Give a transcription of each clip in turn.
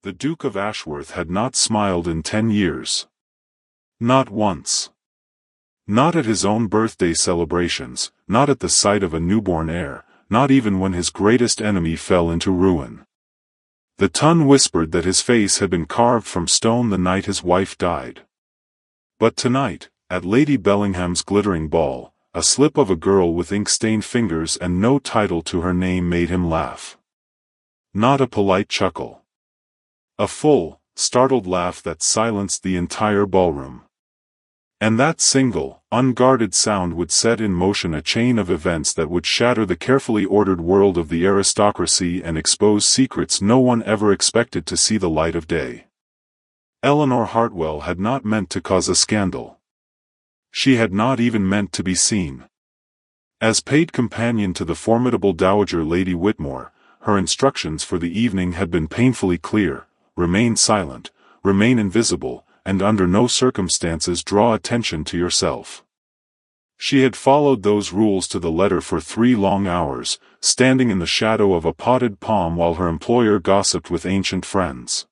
The Duke of Ashworth had not smiled in 10 years. Not once. Not at his own birthday celebrations, not at the sight of a newborn heir, not even when his greatest enemy fell into ruin. The Tun whispered that his face had been carved from stone the night his wife died. But tonight, at Lady Bellingham's glittering ball, a slip of a girl with ink-stained fingers and no title to her name made him laugh. Not a polite chuckle. A full, startled laugh that silenced the entire ballroom. And that single, unguarded sound would set in motion a chain of events that would shatter the carefully ordered world of the aristocracy and expose secrets no one ever expected to see the light of day. Eleanor Hartwell had not meant to cause a scandal. She had not even meant to be seen. As paid companion to the formidable Dowager Lady Whitmore, her instructions for the evening had been painfully clear: remain silent, remain invisible, and under no circumstances draw attention to yourself. She had followed those rules to the letter for 3 long hours, standing in the shadow of a potted palm while her employer gossiped with ancient friends.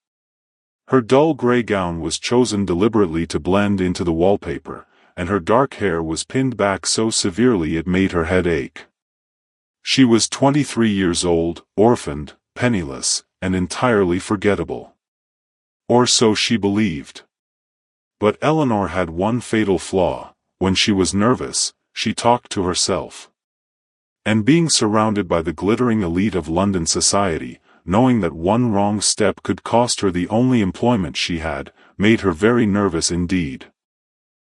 Her dull gray gown was chosen deliberately to blend into the wallpaper, and her dark hair was pinned back so severely it made her head ache. She was 23 years old, orphaned, penniless, and entirely forgettable. Or so she believed. But Eleanor had one fatal flaw: when she was nervous, she talked to herself. And being surrounded by the glittering elite of London society, knowing that one wrong step could cost her the only employment she had, made her very nervous indeed.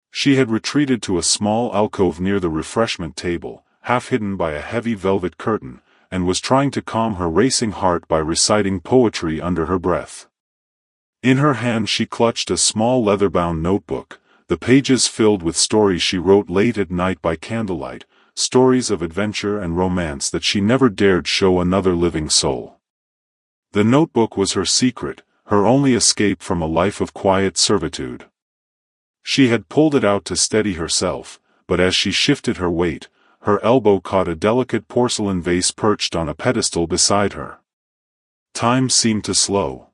She had retreated to a small alcove near the refreshment table, half hidden by a heavy velvet curtain, and was trying to calm her racing heart by reciting poetry under her breath. In her hand she clutched a small leather-bound notebook, the pages filled with stories she wrote late at night by candlelight, stories of adventure and romance that she never dared show another living soul. The notebook was her secret, her only escape from a life of quiet servitude. She had pulled it out to steady herself, but as she shifted her weight, her elbow caught a delicate porcelain vase perched on a pedestal beside her. Time seemed to slow.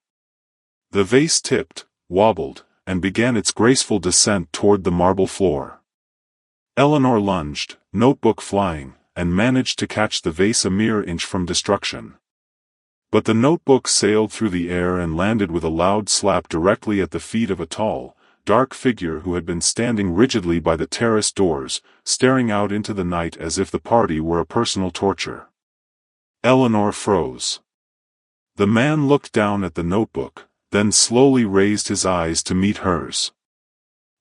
The vase tipped, wobbled, and began its graceful descent toward the marble floor. Eleanor lunged, notebook flying, and managed to catch the vase a mere inch from destruction. But the notebook sailed through the air and landed with a loud slap directly at the feet of a tall, dark figure who had been standing rigidly by the terrace doors, staring out into the night as if the party were a personal torture. Eleanor froze. The man looked down at the notebook, then slowly raised his eyes to meet hers.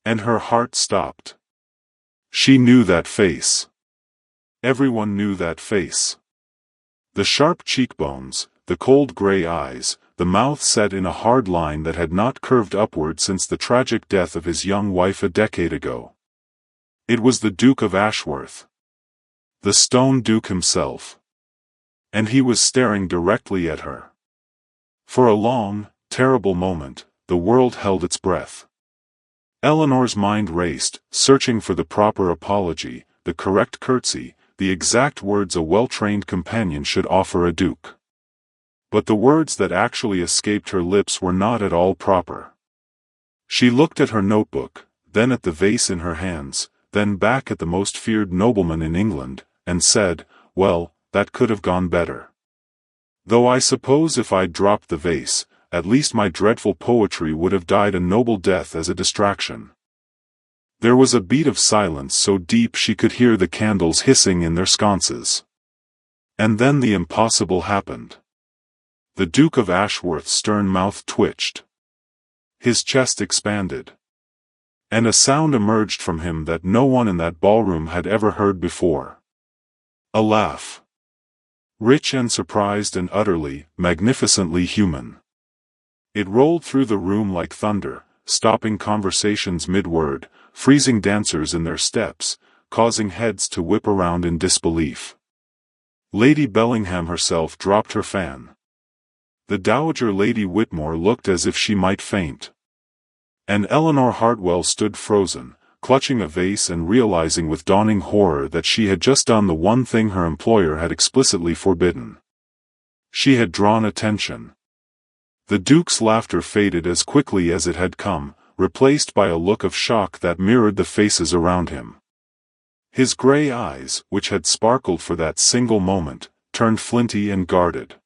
And her heart stopped. She knew that face. Everyone knew that face. The sharp cheekbones, the cold gray eyes, the mouth set in a hard line that had not curved upward since the tragic death of his young wife a decade ago. It was the Duke of Ashworth. The Stone Duke himself. And he was staring directly at her. For a long, terrible moment, the world held its breath. Eleanor's mind raced, searching for the proper apology, the correct curtsy, the exact words a well-trained companion should offer a duke. But the words that actually escaped her lips were not at all proper. She looked at her notebook, then at the vase in her hands, then back at the most feared nobleman in England, and said, "Well, that could have gone better. Though I suppose if I'd dropped the vase, at least my dreadful poetry would have died a noble death as a distraction." There was a beat of silence so deep she could hear the candles hissing in their sconces. And then the impossible happened. The Duke of Ashworth's stern mouth twitched. His chest expanded. And a sound emerged from him that no one in that ballroom had ever heard before. A laugh. Rich and surprised and utterly, magnificently human. It rolled through the room like thunder, stopping conversations mid-word, freezing dancers in their steps, causing heads to whip around in disbelief. Lady Bellingham herself dropped her fan. The Dowager Lady Whitmore looked as if she might faint. And Eleanor Hartwell stood frozen, clutching a vase and realizing with dawning horror that she had just done the one thing her employer had explicitly forbidden. She had drawn attention. The Duke's laughter faded as quickly as it had come, replaced by a look of shock that mirrored the faces around him. His gray eyes, which had sparkled for that single moment, turned flinty and guarded.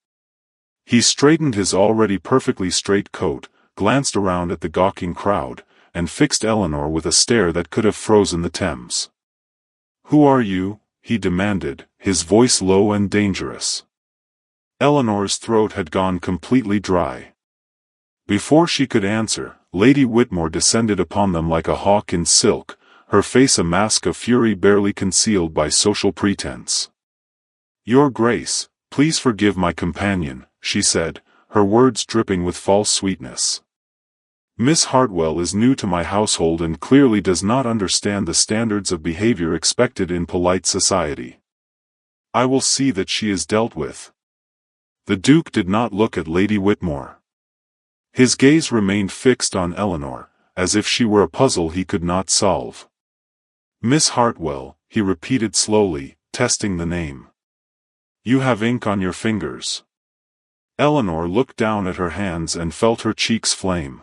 He straightened his already perfectly straight coat, glanced around at the gawking crowd, and fixed Eleanor with a stare that could have frozen the Thames. "Who are you?" he demanded, his voice low and dangerous. Eleanor's throat had gone completely dry. Before she could answer, Lady Whitmore descended upon them like a hawk in silk, her face a mask of fury barely concealed by social pretense. "Your Grace, please forgive my companion," she said, her words dripping with false sweetness. "Miss Hartwell is new to my household and clearly does not understand the standards of behavior expected in polite society. I will see that she is dealt with." The Duke did not look at Lady Whitmore. His gaze remained fixed on Eleanor, as if she were a puzzle he could not solve. "Miss Hartwell," he repeated slowly, testing the name. "You have ink on your fingers." Eleanor looked down at her hands and felt her cheeks flame.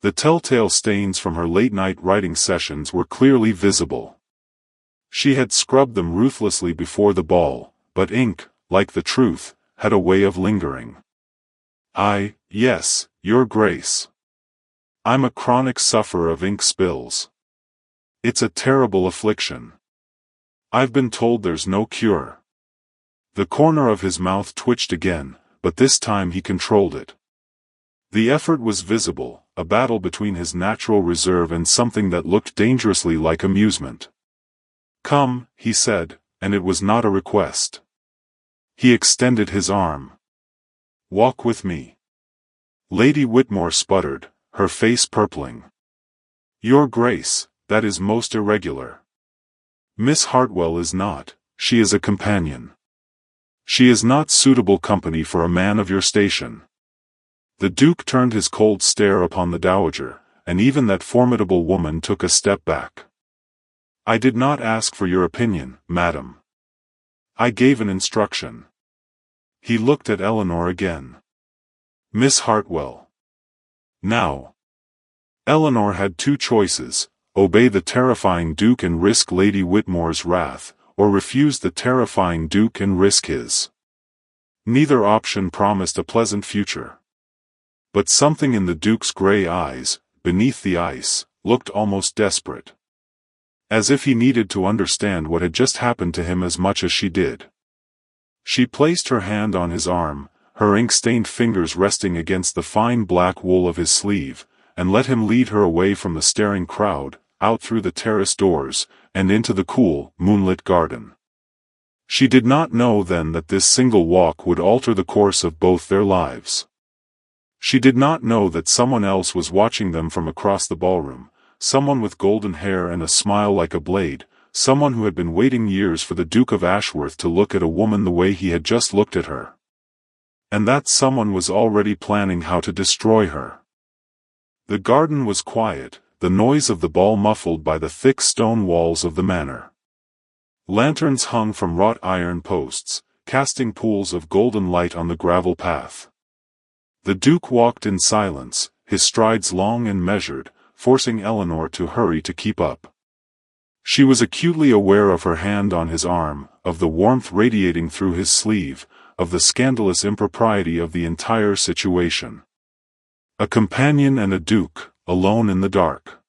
The telltale stains from her late-night writing sessions were clearly visible. She had scrubbed them ruthlessly before the ball, but ink, like the truth, had a way of lingering. Yes, Your Grace. I'm a chronic sufferer of ink spills. It's a terrible affliction. I've been told there's no cure." The corner of his mouth twitched again, but this time he controlled it. The effort was visible, a battle between his natural reserve and something that looked dangerously like amusement. "Come," he said, and it was not a request. He extended his arm. "Walk with me." Lady Whitmore sputtered, her face purpling. "Your Grace, that is most irregular. Miss Hartwell is not, she is a companion. She is not suitable company for a man of your station." The Duke turned his cold stare upon the Dowager, and even that formidable woman took a step back. "I did not ask for your opinion, madam. I gave an instruction." He looked at Eleanor again. "Miss Hartwell." Now. Eleanor had two choices: obey the terrifying Duke and risk Lady Whitmore's wrath, or refuse the terrifying Duke and risk his. Neither option promised a pleasant future. But something in the Duke's gray eyes, beneath the ice, looked almost desperate. As if he needed to understand what had just happened to him as much as she did. She placed her hand on his arm, her ink-stained fingers resting against the fine black wool of his sleeve, and let him lead her away from the staring crowd, out through the terrace doors, and into the cool, moonlit garden. She did not know then that this single walk would alter the course of both their lives. She did not know that someone else was watching them from across the ballroom, someone with golden hair and a smile like a blade, someone who had been waiting years for the Duke of Ashworth to look at a woman the way he had just looked at her. And that someone was already planning how to destroy her. The garden was quiet, the noise of the ball muffled by the thick stone walls of the manor. Lanterns hung from wrought iron posts, casting pools of golden light on the gravel path. The Duke walked in silence, his strides long and measured, forcing Eleanor to hurry to keep up. She was acutely aware of her hand on his arm, of the warmth radiating through his sleeve, of the scandalous impropriety of the entire situation. A companion and a Duke, alone in the dark.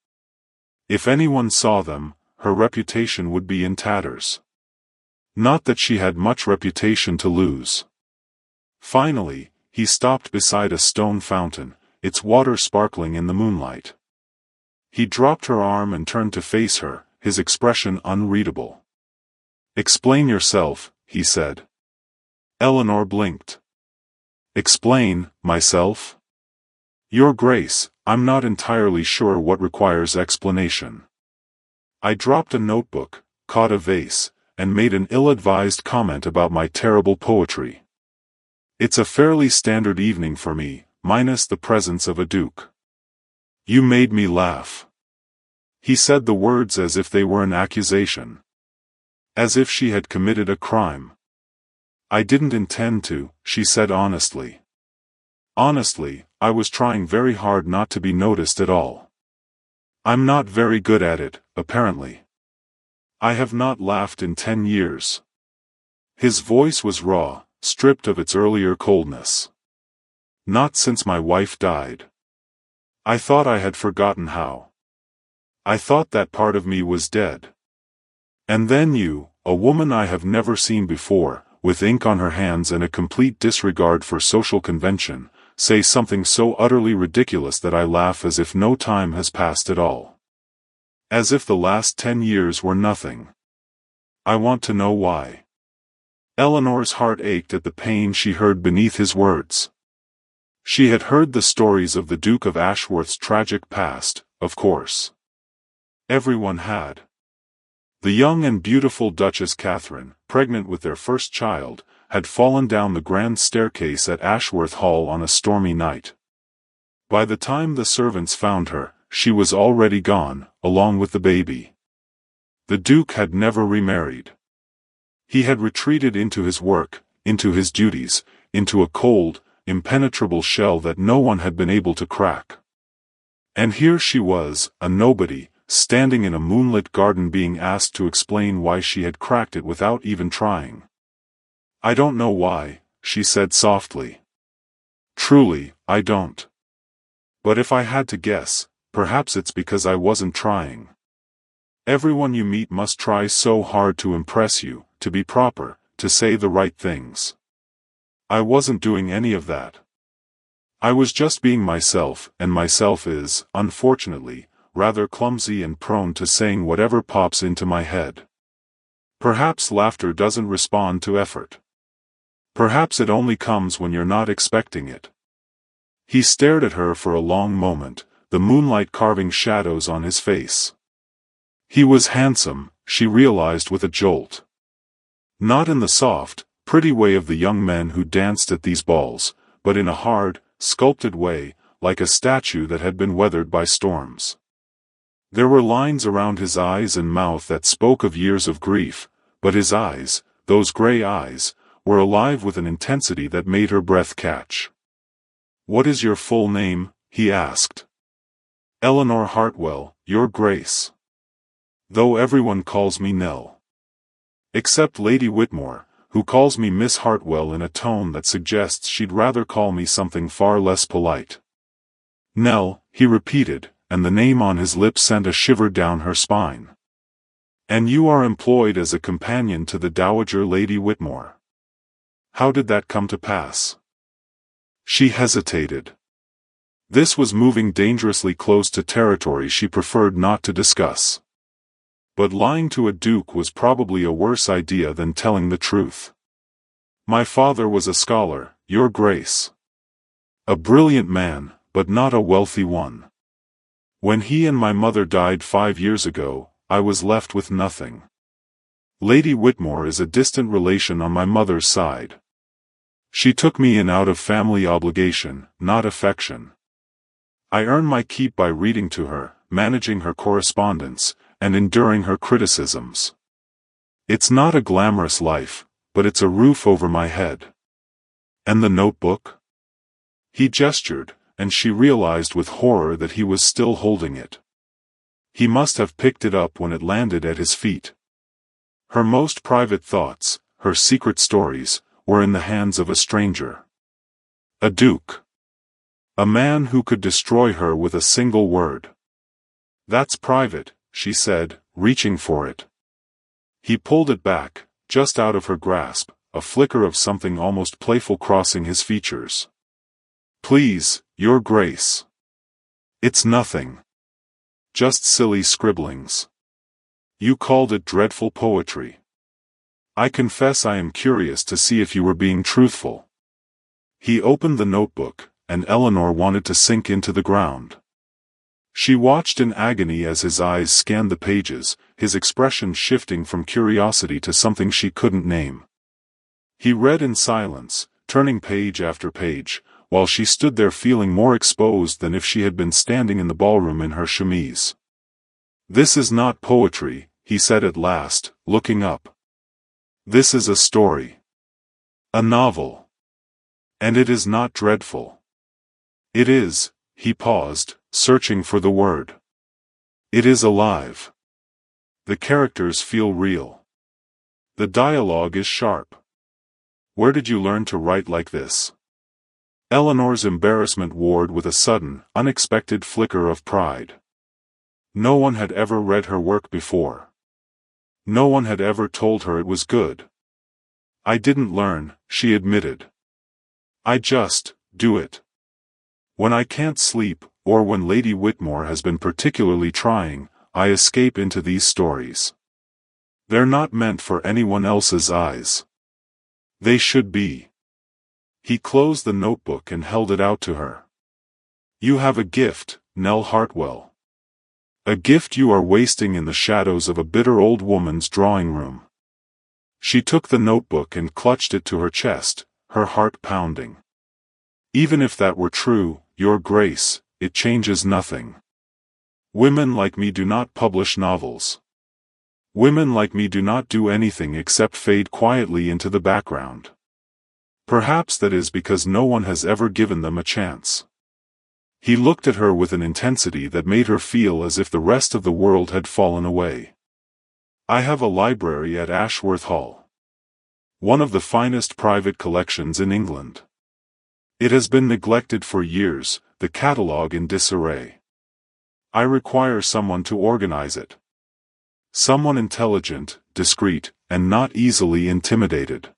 If anyone saw them, her reputation would be in tatters. Not that she had much reputation to lose. Finally, he stopped beside a stone fountain, its water sparkling in the moonlight. He dropped her arm and turned to face her, his expression unreadable. "Explain yourself," he said. Eleanor blinked. "Explain, myself? Your Grace, I'm not entirely sure what requires explanation. I dropped a notebook, caught a vase, and made an ill-advised comment about my terrible poetry. It's a fairly standard evening for me, minus the presence of a Duke. You made me laugh." He said the words as if they were an accusation. As if she had committed a crime. "I didn't intend to," she said honestly. Honestly, I was trying very hard not to be noticed at all. I'm not very good at it, apparently. I have not laughed in 10 years. His voice was raw, stripped of its earlier coldness. Not since my wife died. I thought I had forgotten how. I thought that part of me was dead. And then you, a woman I have never seen before, with ink on her hands and a complete disregard for social convention, say something so utterly ridiculous that I laugh as if no time has passed at all. As if the last 10 years were nothing. I want to know why. Eleanor's heart ached at the pain she heard beneath his words. She had heard the stories of the Duke of Ashworth's tragic past, of course. Everyone had. The young and beautiful Duchess Catherine, pregnant with their first child, had fallen down the grand staircase at Ashworth Hall on a stormy night. By the time the servants found her, she was already gone, along with the baby. The Duke had never remarried. He had retreated into his work, into his duties, into a cold, impenetrable shell that no one had been able to crack. And here she was, a nobody, standing in a moonlit garden being asked to explain why she had cracked it without even trying. I don't know why, she said softly. Truly, I don't. But if I had to guess, perhaps it's because I wasn't trying. Everyone you meet must try so hard to impress you, to be proper, to say the right things. I wasn't doing any of that. I was just being myself, and myself is, unfortunately, rather clumsy and prone to saying whatever pops into my head. Perhaps laughter doesn't respond to effort. Perhaps it only comes when you're not expecting it. He stared at her for a long moment, the moonlight carving shadows on his face. He was handsome, she realized with a jolt. Not in the soft, pretty way of the young men who danced at these balls, but in a hard, sculpted way, like a statue that had been weathered by storms. There were lines around his eyes and mouth that spoke of years of grief, but his eyes, those gray eyes, were alive with an intensity that made her breath catch. "What is your full name?" he asked. "Eleanor Hartwell, Your Grace. Though everyone calls me Nell. Except Lady Whitmore, who calls me Miss Hartwell in a tone that suggests she'd rather call me something far less polite." Nell, he repeated, and the name on his lips sent a shiver down her spine. "And you are employed as a companion to the Dowager Lady Whitmore. How did that come to pass?" She hesitated. This was moving dangerously close to territory she preferred not to discuss. But lying to a duke was probably a worse idea than telling the truth. "My father was a scholar, Your Grace. A brilliant man, but not a wealthy one. When he and my mother died 5 years ago, I was left with nothing. Lady Whitmore is a distant relation on my mother's side. She took me in out of family obligation, not affection. I earn my keep by reading to her, managing her correspondence, and enduring her criticisms. It's not a glamorous life, but it's a roof over my head." "And the notebook?" He gestured, and she realized with horror that he was still holding it. He must have picked it up when it landed at his feet. Her most private thoughts, her secret stories, were in the hands of a stranger. A duke. A man who could destroy her with a single word. "That's private," she said, reaching for it. He pulled it back, just out of her grasp, a flicker of something almost playful crossing his features. "Please, Your Grace. It's nothing. Just silly scribblings. You called it dreadful poetry. I confess I am curious to see if you were being truthful." He opened the notebook, and Eleanor wanted to sink into the ground. She watched in agony as his eyes scanned the pages, his expression shifting from curiosity to something she couldn't name. He read in silence, turning page after page, while she stood there feeling more exposed than if she had been standing in the ballroom in her chemise. "This is not poetry," he said at last, looking up. "This is a story. A novel. And it is not dreadful. It is, he paused, searching for the word. It is alive. The characters feel real. The dialogue is sharp. Where did you learn to write like this? Eleanor's embarrassment warred with a sudden, unexpected flicker of pride. No one had ever read her work before. No one had ever told her it was good. I didn't learn, she admitted. I just do it. When I can't sleep, or when Lady Whitmore has been particularly trying, I escape into these stories. They're not meant for anyone else's eyes. They should be. He closed the notebook and held it out to her. You have a gift, Nell Hartwell. A gift you are wasting in the shadows of a bitter old woman's drawing room. She took the notebook and clutched it to her chest, her heart pounding. Even if that were true, Your Grace, it changes nothing. Women like me do not publish novels. Women like me do not do anything except fade quietly into the background. Perhaps that is because no one has ever given them a chance. He looked at her with an intensity that made her feel as if the rest of the world had fallen away. I have a library at Ashworth Hall. One of the finest private collections in England. It has been neglected for years, the catalogue in disarray. I require someone to organize it. Someone intelligent, discreet, and not easily intimidated.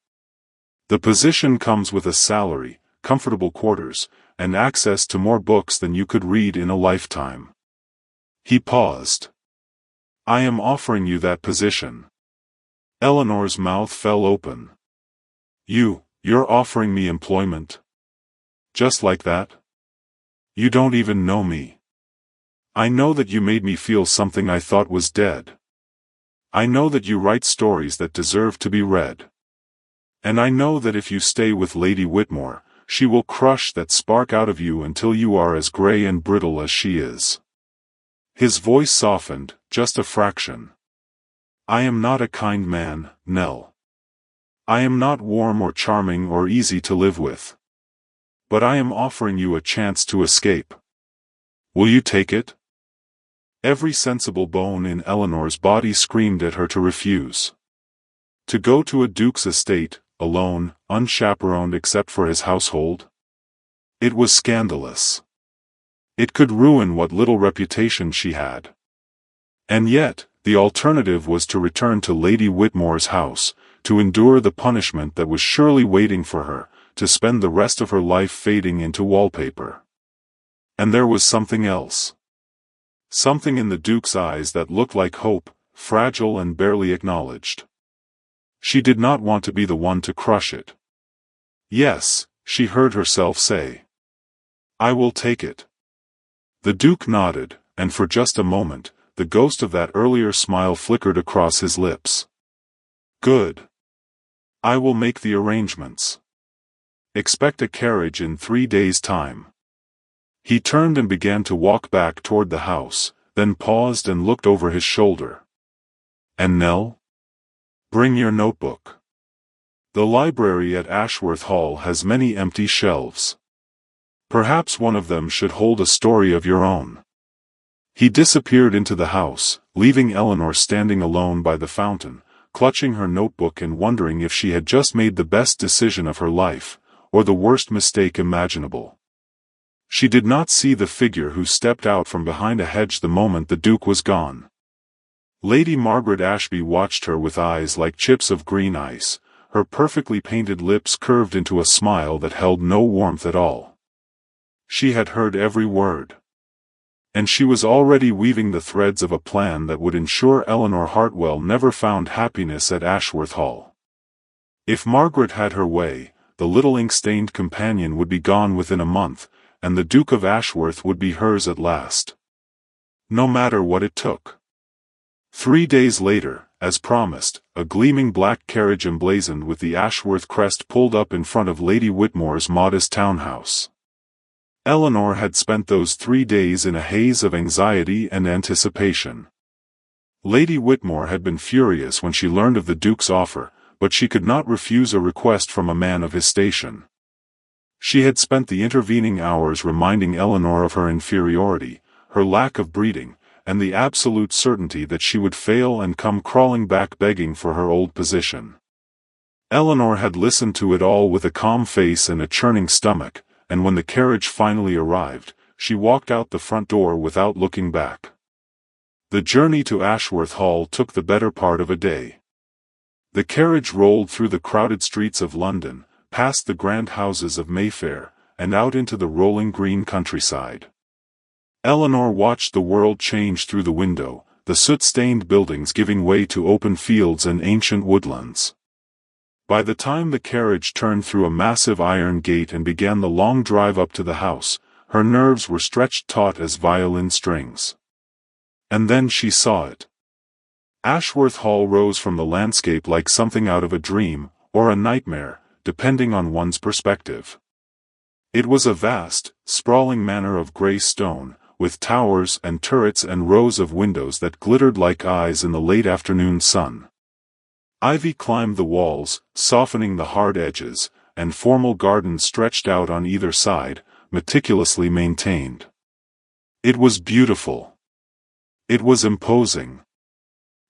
The position comes with a salary, comfortable quarters, and access to more books than you could read in a lifetime. He paused. I am offering you that position. Eleanor's mouth fell open. You're offering me employment? Just like that? You don't even know me. I know that you made me feel something I thought was dead. I know that you write stories that deserve to be read. And I know that if you stay with Lady Whitmore, she will crush that spark out of you until you are as gray and brittle as she is. His voice softened, just a fraction. I am not a kind man, Nell. I am not warm or charming or easy to live with. But I am offering you a chance to escape. Will you take it? Every sensible bone in Eleanor's body screamed at her to refuse. To go to a duke's estate, alone, unchaperoned except for his household? It was scandalous. It could ruin what little reputation she had. And yet, the alternative was to return to Lady Whitmore's house, to endure the punishment that was surely waiting for her, to spend the rest of her life fading into wallpaper. And there was something else. Something in the Duke's eyes that looked like hope, fragile and barely acknowledged. She did not want to be the one to crush it. Yes, she heard herself say. I will take it. The Duke nodded, and for just a moment, the ghost of that earlier smile flickered across his lips. Good. I will make the arrangements. Expect a carriage in 3 days' time. He turned and began to walk back toward the house, then paused and looked over his shoulder. And Nell? Bring your notebook. The library at Ashworth Hall has many empty shelves. Perhaps one of them should hold a story of your own. He disappeared into the house, leaving Eleanor standing alone by the fountain, clutching her notebook and wondering if she had just made the best decision of her life, or the worst mistake imaginable. She did not see the figure who stepped out from behind a hedge the moment the Duke was gone. Lady Margaret Ashby watched her with eyes like chips of green ice, her perfectly painted lips curved into a smile that held no warmth at all. She had heard every word. And she was already weaving the threads of a plan that would ensure Eleanor Hartwell never found happiness at Ashworth Hall. If Margaret had her way, the little ink-stained companion would be gone within a month, and the Duke of Ashworth would be hers at last. No matter what it took. 3 days later, as promised, a gleaming black carriage emblazoned with the Ashworth crest pulled up in front of Lady Whitmore's modest townhouse. Eleanor had spent those 3 days in a haze of anxiety and anticipation. Lady Whitmore had been furious when she learned of the Duke's offer, but she could not refuse a request from a man of his station. She had spent the intervening hours reminding Eleanor of her inferiority, her lack of breeding, and the absolute certainty that she would fail and come crawling back begging for her old position. Eleanor had listened to it all with a calm face and a churning stomach, and when the carriage finally arrived, she walked out the front door without looking back. The journey to Ashworth Hall took the better part of a day. The carriage rolled through the crowded streets of London, past the grand houses of Mayfair, and out into the rolling green countryside. Eleanor watched the world change through the window, the soot-stained buildings giving way to open fields and ancient woodlands. By the time the carriage turned through a massive iron gate and began the long drive up to the house, her nerves were stretched taut as violin strings. And then she saw it. Ashworth Hall rose from the landscape like something out of a dream, or a nightmare, depending on one's perspective. It was a vast, sprawling manor of grey stone, with towers and turrets and rows of windows that glittered like eyes in the late afternoon sun. Ivy climbed the walls, softening the hard edges, and formal gardens stretched out on either side, meticulously maintained. It was beautiful. It was imposing.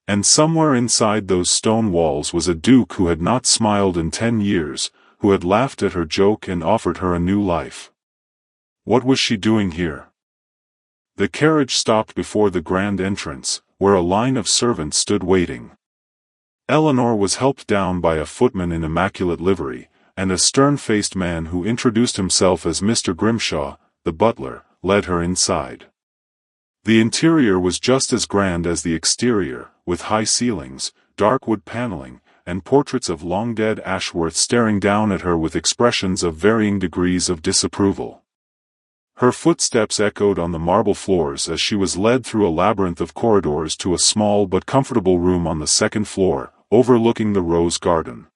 And somewhere inside those stone walls was a duke who had not smiled in 10 years, who had laughed at her joke and offered her a new life. What was she doing here? The carriage stopped before the grand entrance, where a line of servants stood waiting. Eleanor was helped down by a footman in immaculate livery, and a stern-faced man who introduced himself as Mr. Grimshaw, the butler, led her inside. The interior was just as grand as the exterior, with high ceilings, dark wood paneling, and portraits of long-dead Ashworth staring down at her with expressions of varying degrees of disapproval. Her footsteps echoed on the marble floors as she was led through a labyrinth of corridors to a small but comfortable room on the second floor, overlooking the rose garden.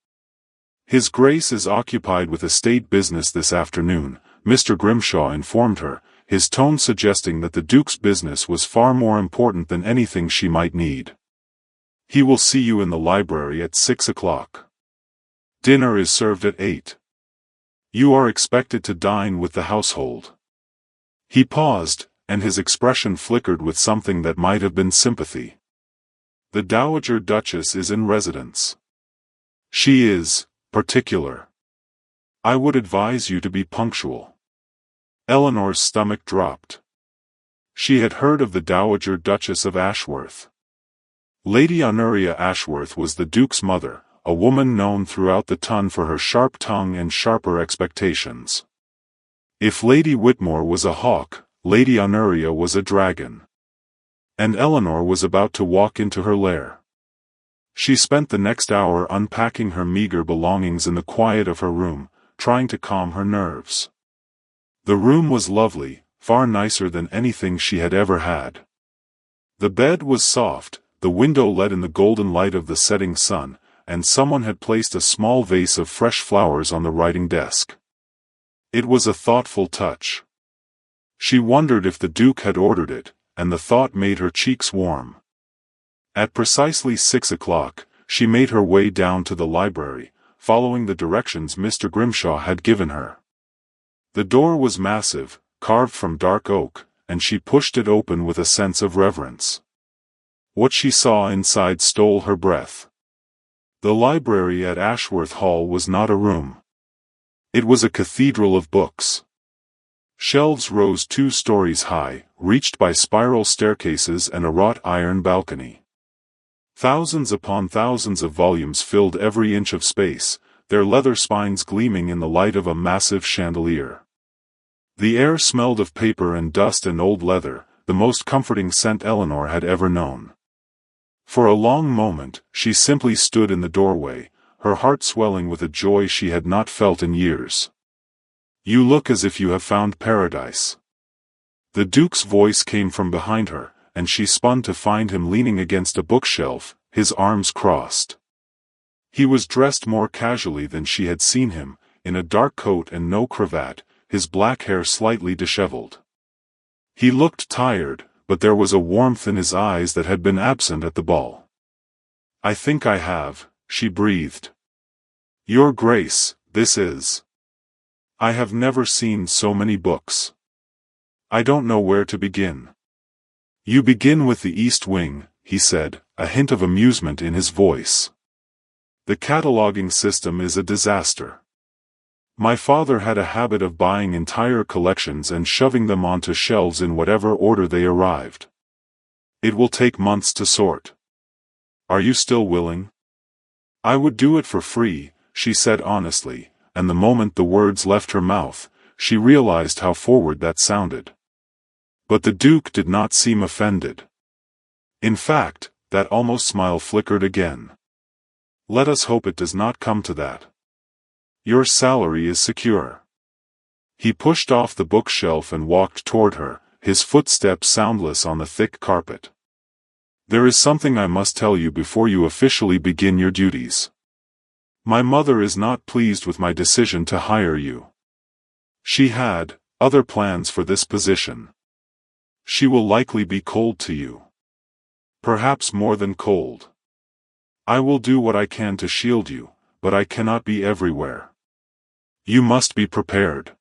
"His Grace is occupied with estate business this afternoon," Mr. Grimshaw informed her, his tone suggesting that the Duke's business was far more important than anything she might need. "He will see you in the library at 6 o'clock. Dinner is served at 8. You are expected to dine with the household." He paused, and his expression flickered with something that might have been sympathy. "The Dowager Duchess is in residence. She is particular. I would advise you to be punctual." Eleanor's stomach dropped. She had heard of the Dowager Duchess of Ashworth. Lady Honoria Ashworth was the Duke's mother, a woman known throughout the ton for her sharp tongue and sharper expectations. If Lady Whitmore was a hawk, Lady Honoria was a dragon. And Eleanor was about to walk into her lair. She spent the next hour unpacking her meager belongings in the quiet of her room, trying to calm her nerves. The room was lovely, far nicer than anything she had ever had. The bed was soft, the window let in the golden light of the setting sun, and someone had placed a small vase of fresh flowers on the writing desk. It was a thoughtful touch. She wondered if the Duke had ordered it, and the thought made her cheeks warm. At precisely 6 o'clock, she made her way down to the library, following the directions Mr. Grimshaw had given her. The door was massive, carved from dark oak, and she pushed it open with a sense of reverence. What she saw inside stole her breath. The library at Ashworth Hall was not a room. It was a cathedral of books. Shelves rose 2 stories high, reached by spiral staircases and a wrought iron balcony. Thousands upon thousands of volumes filled every inch of space, their leather spines gleaming in the light of a massive chandelier. The air smelled of paper and dust and old leather, the most comforting scent Eleanor had ever known. For a long moment, she simply stood in the doorway, her heart swelling with a joy she had not felt in years. "You look as if you have found paradise." The Duke's voice came from behind her, and she spun to find him leaning against a bookshelf, his arms crossed. He was dressed more casually than she had seen him, in a dark coat and no cravat, his black hair slightly disheveled. He looked tired, but there was a warmth in his eyes that had been absent at the ball. "I think I have," she breathed. "Your Grace, this is..." I have never seen so many books. I don't know where to begin. You begin with the East Wing, he said, a hint of amusement in his voice. The cataloging system is a disaster. My father had a habit of buying entire collections and shoving them onto shelves in whatever order they arrived. It will take months to sort. Are you still willing? I would do it for free, she said honestly, and the moment the words left her mouth, she realized how forward that sounded. But the Duke did not seem offended. In fact, that almost smile flickered again. Let us hope it does not come to that. Your salary is secure. He pushed off the bookshelf and walked toward her, his footsteps soundless on the thick carpet. There is something I must tell you before you officially begin your duties. My mother is not pleased with my decision to hire you. She had other plans for this position. She will likely be cold to you. Perhaps more than cold. I will do what I can to shield you, but I cannot be everywhere. You must be prepared.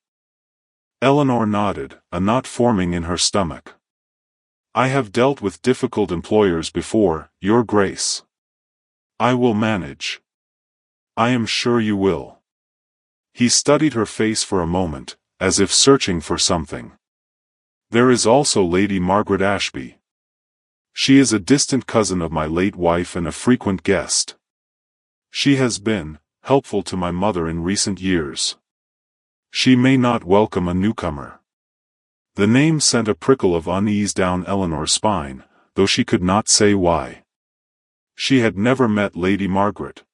Eleanor nodded, a knot forming in her stomach. I have dealt with difficult employers before, Your Grace. I will manage. I am sure you will. He studied her face for a moment, as if searching for something. There is also Lady Margaret Ashby. She is a distant cousin of my late wife and a frequent guest. She has been helpful to my mother in recent years. She may not welcome a newcomer. The name sent a prickle of unease down Eleanor's spine, though she could not say why. She had never met Lady Margaret.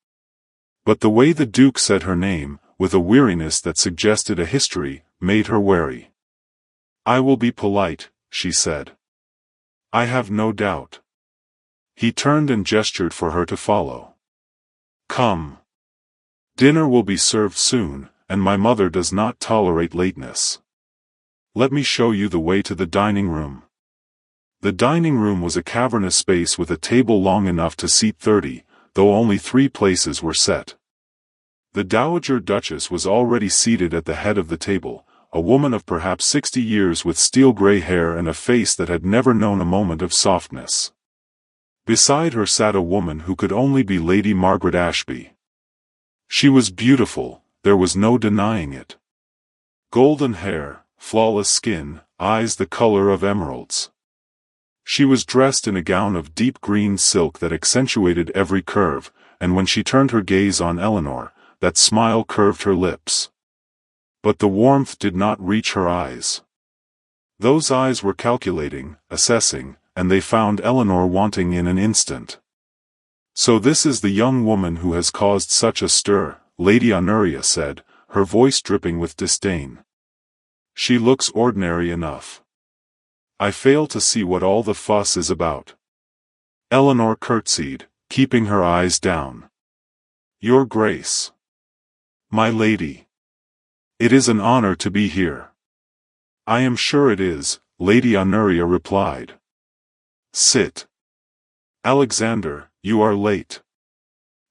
But the way the Duke said her name, with a weariness that suggested a history, made her wary. I will be polite, she said. I have no doubt. He turned and gestured for her to follow. Come. Dinner will be served soon, and my mother does not tolerate lateness. Let me show you the way to the dining room. The dining room was a cavernous space with a table long enough to seat 30, though only 3 places were set. The Dowager Duchess was already seated at the head of the table, a woman of perhaps 60 years with steel-gray hair and a face that had never known a moment of softness. Beside her sat a woman who could only be Lady Margaret Ashby. She was beautiful, there was no denying it. Golden hair, flawless skin, eyes the color of emeralds. She was dressed in a gown of deep green silk that accentuated every curve, and when she turned her gaze on Eleanor, that smile curved her lips. But the warmth did not reach her eyes. Those eyes were calculating, assessing, and they found Eleanor wanting in an instant. So this is the young woman who has caused such a stir, Lady Honoria said, her voice dripping with disdain. She looks ordinary enough. I fail to see what all the fuss is about. Eleanor curtsied, keeping her eyes down. Your Grace. My lady. It is an honor to be here. I am sure it is, Lady Honoria replied. Sit. Alexander, you are late.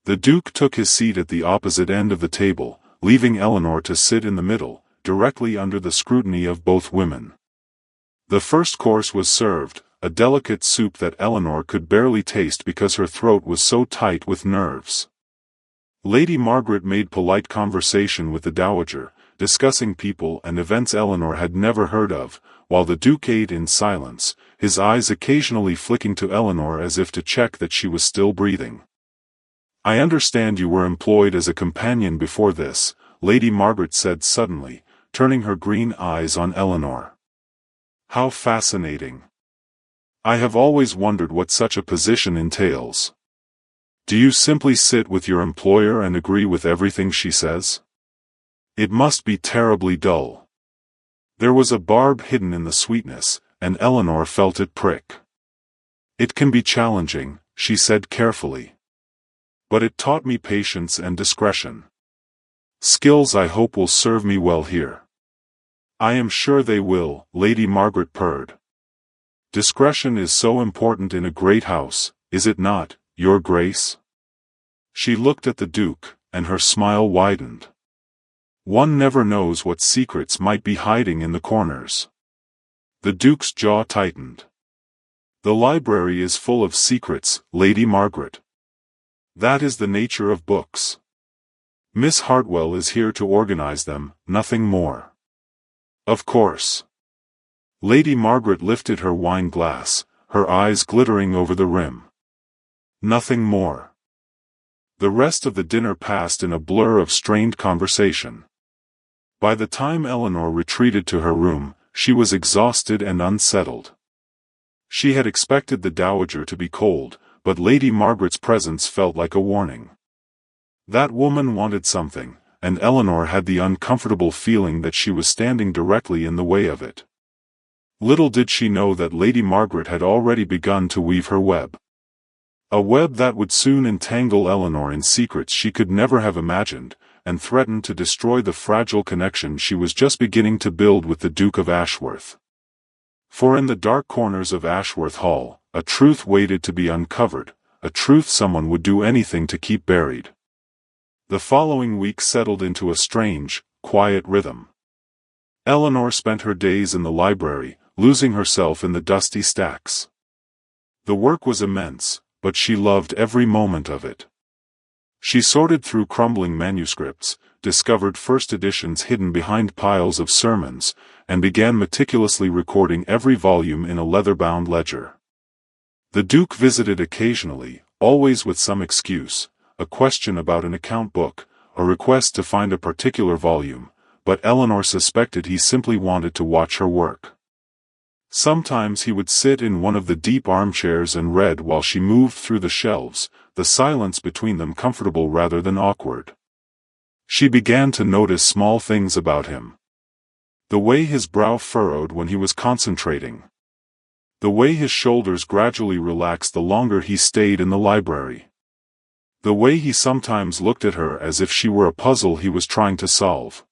The Duke took his seat at the opposite end of the table, leaving Eleanor to sit in the middle, directly under the scrutiny of both women. The first course was served, a delicate soup that Eleanor could barely taste because her throat was so tight with nerves. Lady Margaret made polite conversation with the Dowager, discussing people and events Eleanor had never heard of, while the Duke ate in silence, his eyes occasionally flicking to Eleanor as if to check that she was still breathing. I understand you were employed as a companion before this, Lady Margaret said suddenly, turning her green eyes on Eleanor. How fascinating. I have always wondered what such a position entails. Do you simply sit with your employer and agree with everything she says? It must be terribly dull. There was a barb hidden in the sweetness, and Eleanor felt it prick. It can be challenging, she said carefully. But it taught me patience and discretion. Skills I hope will serve me well here. I am sure they will, Lady Margaret purred. Discretion is so important in a great house, is it not, Your Grace? She looked at the Duke, and her smile widened. One never knows what secrets might be hiding in the corners. The Duke's jaw tightened. The library is full of secrets, Lady Margaret. That is the nature of books. Miss Hartwell is here to organize them, nothing more. Of course. Lady Margaret lifted her wine glass, her eyes glittering over the rim. Nothing more. The rest of the dinner passed in a blur of strained conversation. By the time Eleanor retreated to her room, she was exhausted and unsettled. She had expected the Dowager to be cold, but Lady Margaret's presence felt like a warning. That woman wanted something, and Eleanor had the uncomfortable feeling that she was standing directly in the way of it. Little did she know that Lady Margaret had already begun to weave her web. A web that would soon entangle Eleanor in secrets she could never have imagined, and threaten to destroy the fragile connection she was just beginning to build with the Duke of Ashworth. For in the dark corners of Ashworth Hall, a truth waited to be uncovered, a truth someone would do anything to keep buried. The following week settled into a strange, quiet rhythm. Eleanor spent her days in the library, losing herself in the dusty stacks. The work was immense, but she loved every moment of it. She sorted through crumbling manuscripts, discovered first editions hidden behind piles of sermons, and began meticulously recording every volume in a leather-bound ledger. The Duke visited occasionally, always with some excuse, a question about an account book, a request to find a particular volume, but Eleanor suspected he simply wanted to watch her work. Sometimes he would sit in one of the deep armchairs and read while she moved through the shelves, the silence between them comfortable rather than awkward. She began to notice small things about him. The way his brow furrowed when he was concentrating. The way his shoulders gradually relaxed the longer he stayed in the library. The way he sometimes looked at her as if she were a puzzle he was trying to solve.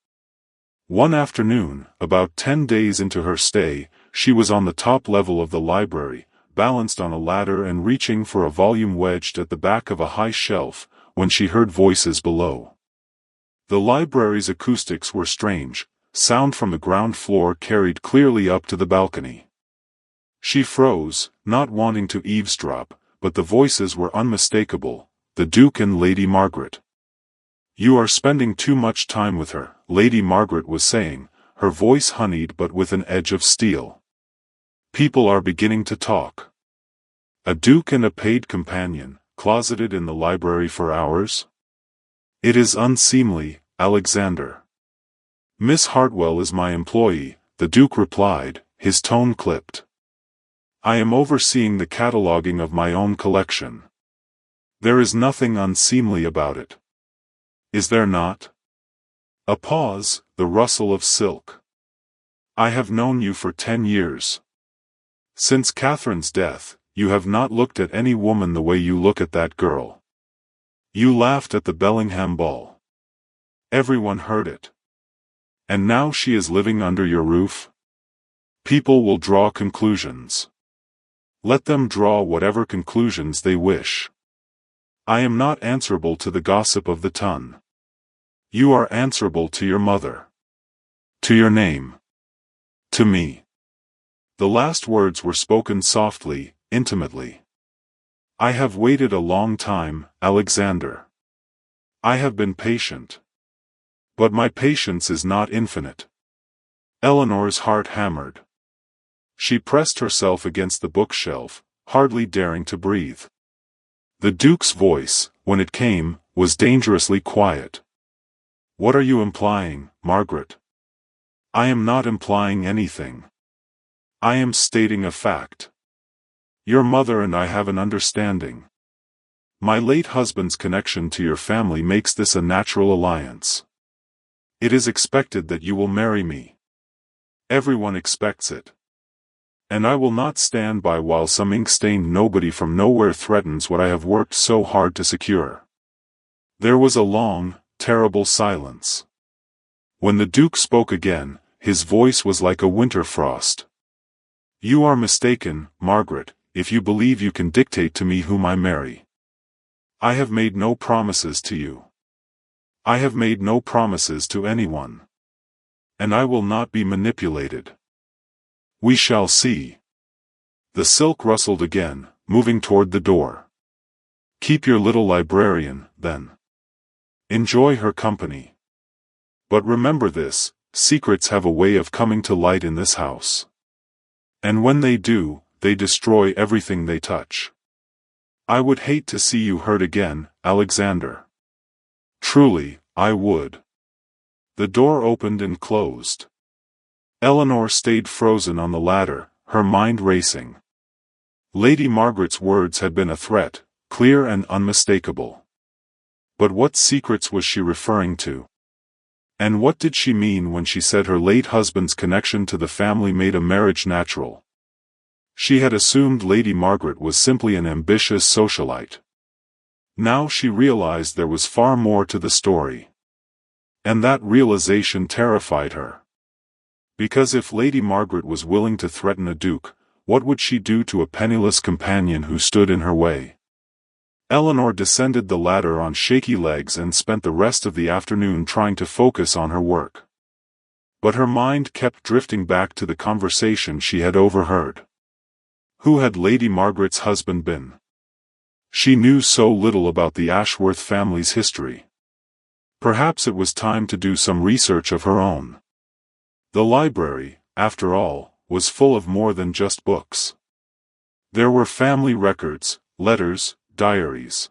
One afternoon, about 10 days into her stay, she was on the top level of the library, balanced on a ladder and reaching for a volume wedged at the back of a high shelf, when she heard voices below. The library's acoustics were strange, sound from the ground floor carried clearly up to the balcony. She froze, not wanting to eavesdrop, but the voices were unmistakable, the Duke and Lady Margaret. "You are spending too much time with her," Lady Margaret was saying, her voice honeyed but with an edge of steel. "People are beginning to talk. A duke and a paid companion, closeted in the library for hours? It is unseemly, Alexander." "Miss Hartwell is my employee," the Duke replied, his tone clipped. "I am overseeing the cataloging of my own collection. There is nothing unseemly about it. Is there not?" A pause, the rustle of silk. "I have known you for 10 years. Since Catherine's death, you have not looked at any woman the way you look at that girl. You laughed at the Bellingham ball. Everyone heard it. And now she is living under your roof? People will draw conclusions. Let them draw whatever conclusions they wish. I am not answerable to the gossip of the ton. You are answerable to your mother. To your name. To me." The last words were spoken softly, intimately. "I have waited a long time, Alexander. I have been patient. But my patience is not infinite." Eleanor's heart hammered. She pressed herself against the bookshelf, hardly daring to breathe. The Duke's voice, when it came, was dangerously quiet. "What are you implying, Margaret?" "I am not implying anything. I am stating a fact. Your mother and I have an understanding. My late husband's connection to your family makes this a natural alliance. It is expected that you will marry me. Everyone expects it. And I will not stand by while some ink-stained nobody from nowhere threatens what I have worked so hard to secure." There was a long, terrible silence. When the Duke spoke again, his voice was like a winter frost. "You are mistaken, Margaret, if you believe you can dictate to me whom I marry. I have made no promises to you. I have made no promises to anyone. And I will not be manipulated. We shall see. The silk rustled again, moving toward the door. Keep your little librarian, then. Enjoy her company. But remember this, secrets have a way of coming to light in this house. And when they do, they destroy everything they touch. I would hate to see you hurt again, Alexander. Truly, I would. The door opened and closed. Eleanor stayed frozen on the ladder, her mind racing. Lady Margaret's words had been a threat, clear and unmistakable. But what secrets was she referring to? And what did she mean when she said her late husband's connection to the family made a marriage natural? She had assumed Lady Margaret was simply an ambitious socialite. Now she realized there was far more to the story. And that realization terrified her. Because if Lady Margaret was willing to threaten a duke, what would she do to a penniless companion who stood in her way? Eleanor descended the ladder on shaky legs and spent the rest of the afternoon trying to focus on her work. But her mind kept drifting back to the conversation she had overheard. Who had Lady Margaret's husband been? She knew so little about the Ashworth family's history. Perhaps it was time to do some research of her own. The library, after all, was full of more than just books. There were family records, letters, diaries.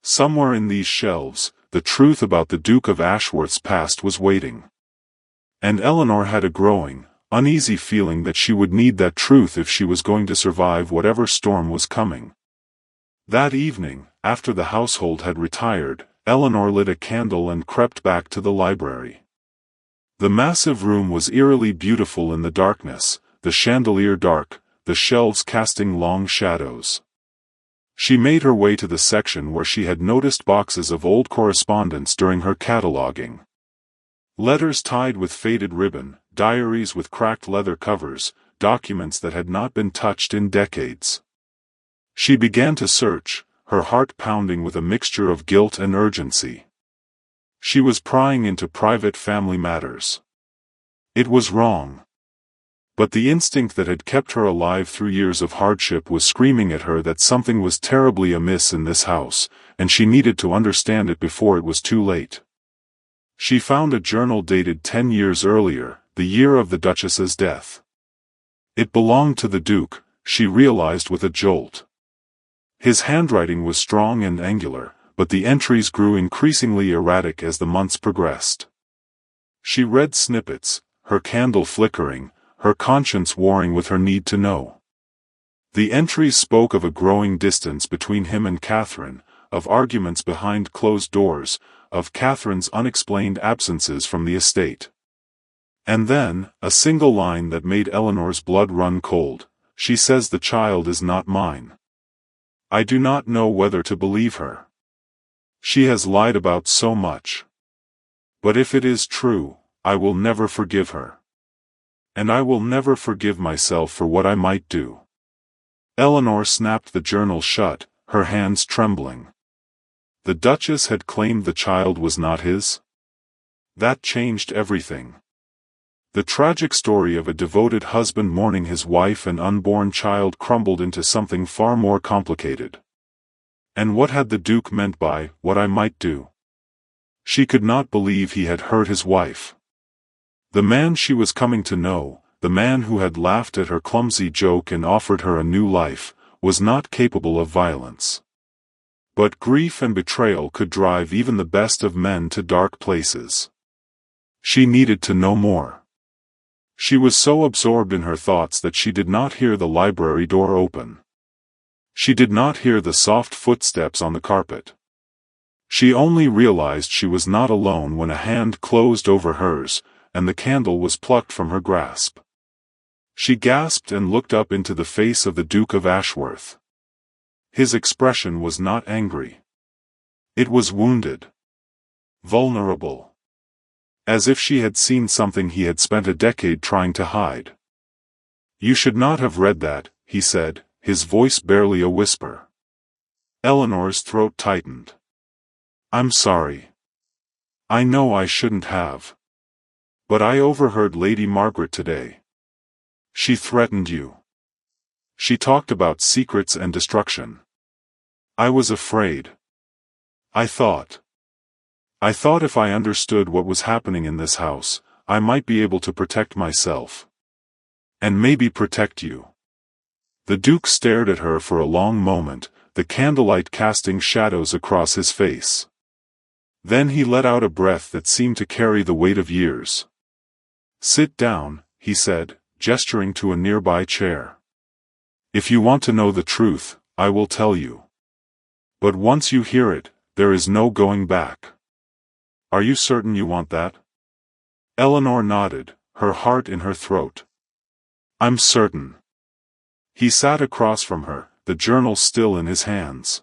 Somewhere in these shelves, the truth about the Duke of Ashworth's past was waiting. And Eleanor had a growing, uneasy feeling that she would need that truth if she was going to survive whatever storm was coming. That evening, after the household had retired, Eleanor lit a candle and crept back to the library. The massive room was eerily beautiful in the darkness, the chandelier dark, the shelves casting long shadows. She made her way to the section where she had noticed boxes of old correspondence during her cataloging. Letters tied with faded ribbon, diaries with cracked leather covers, documents that had not been touched in decades. She began to search, her heart pounding with a mixture of guilt and urgency. She was prying into private family matters. It was wrong. But the instinct that had kept her alive through years of hardship was screaming at her that something was terribly amiss in this house, and she needed to understand it before it was too late. She found a journal dated 10 years earlier, the year of the Duchess's death. It belonged to the Duke, she realized with a jolt. His handwriting was strong and angular, but the entries grew increasingly erratic as the months progressed. She read snippets, her candle flickering, her conscience warring with her need to know. The entries spoke of a growing distance between him and Catherine, of arguments behind closed doors, of Catherine's unexplained absences from the estate. And then, a single line that made Eleanor's blood run cold: she says the child is not mine. I do not know whether to believe her. She has lied about so much. But if it is true, I will never forgive her. And I will never forgive myself for what I might do. Eleanor snapped the journal shut, her hands trembling. The Duchess had claimed the child was not his? That changed everything. The tragic story of a devoted husband mourning his wife and unborn child crumbled into something far more complicated. And what had the Duke meant by "what I might do"? She could not believe he had hurt his wife. The man she was coming to know, the man who had laughed at her clumsy joke and offered her a new life, was not capable of violence. But grief and betrayal could drive even the best of men to dark places. She needed to know more. She was so absorbed in her thoughts that she did not hear the library door open. She did not hear the soft footsteps on the carpet. She only realized she was not alone when a hand closed over hers, and the candle was plucked from her grasp. She gasped and looked up into the face of the Duke of Ashworth. His expression was not angry. It was wounded. Vulnerable. As if she had seen something he had spent a decade trying to hide. "You should not have read that," he said, his voice barely a whisper. Eleanor's throat tightened. "I'm sorry." I know I shouldn't have. But I overheard Lady Margaret today. She threatened you. She talked about secrets and destruction. I was afraid. I thought if I understood what was happening in this house, I might be able to protect myself. And maybe protect you. The Duke stared at her for a long moment, the candlelight casting shadows across his face. Then he let out a breath that seemed to carry the weight of years. "Sit down," he said, gesturing to a nearby chair. "If you want to know the truth, I will tell you. But once you hear it, there is no going back. Are you certain you want that?" Eleanor nodded, her heart in her throat. "I'm certain." He sat across from her, the journal still in his hands.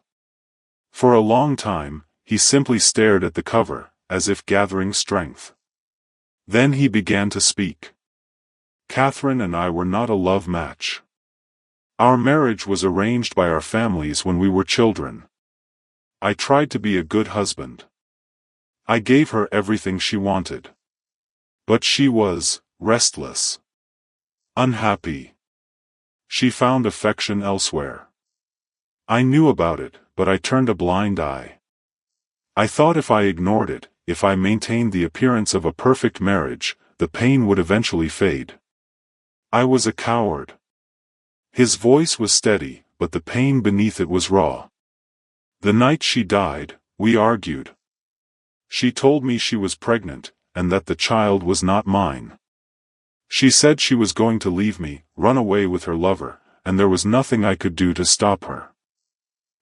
For a long time, he simply stared at the cover, as if gathering strength. Then he began to speak. "Catherine and I were not a love match. Our marriage was arranged by our families when we were children. I tried to be a good husband. I gave her everything she wanted. But she was restless. Unhappy. She found affection elsewhere. I knew about it, but I turned a blind eye. I thought if I ignored it, if I maintained the appearance of a perfect marriage, the pain would eventually fade. I was a coward." His voice was steady, but the pain beneath it was raw. "The night she died, we argued. She told me she was pregnant, and that the child was not mine. She said she was going to leave me, run away with her lover, and there was nothing I could do to stop her.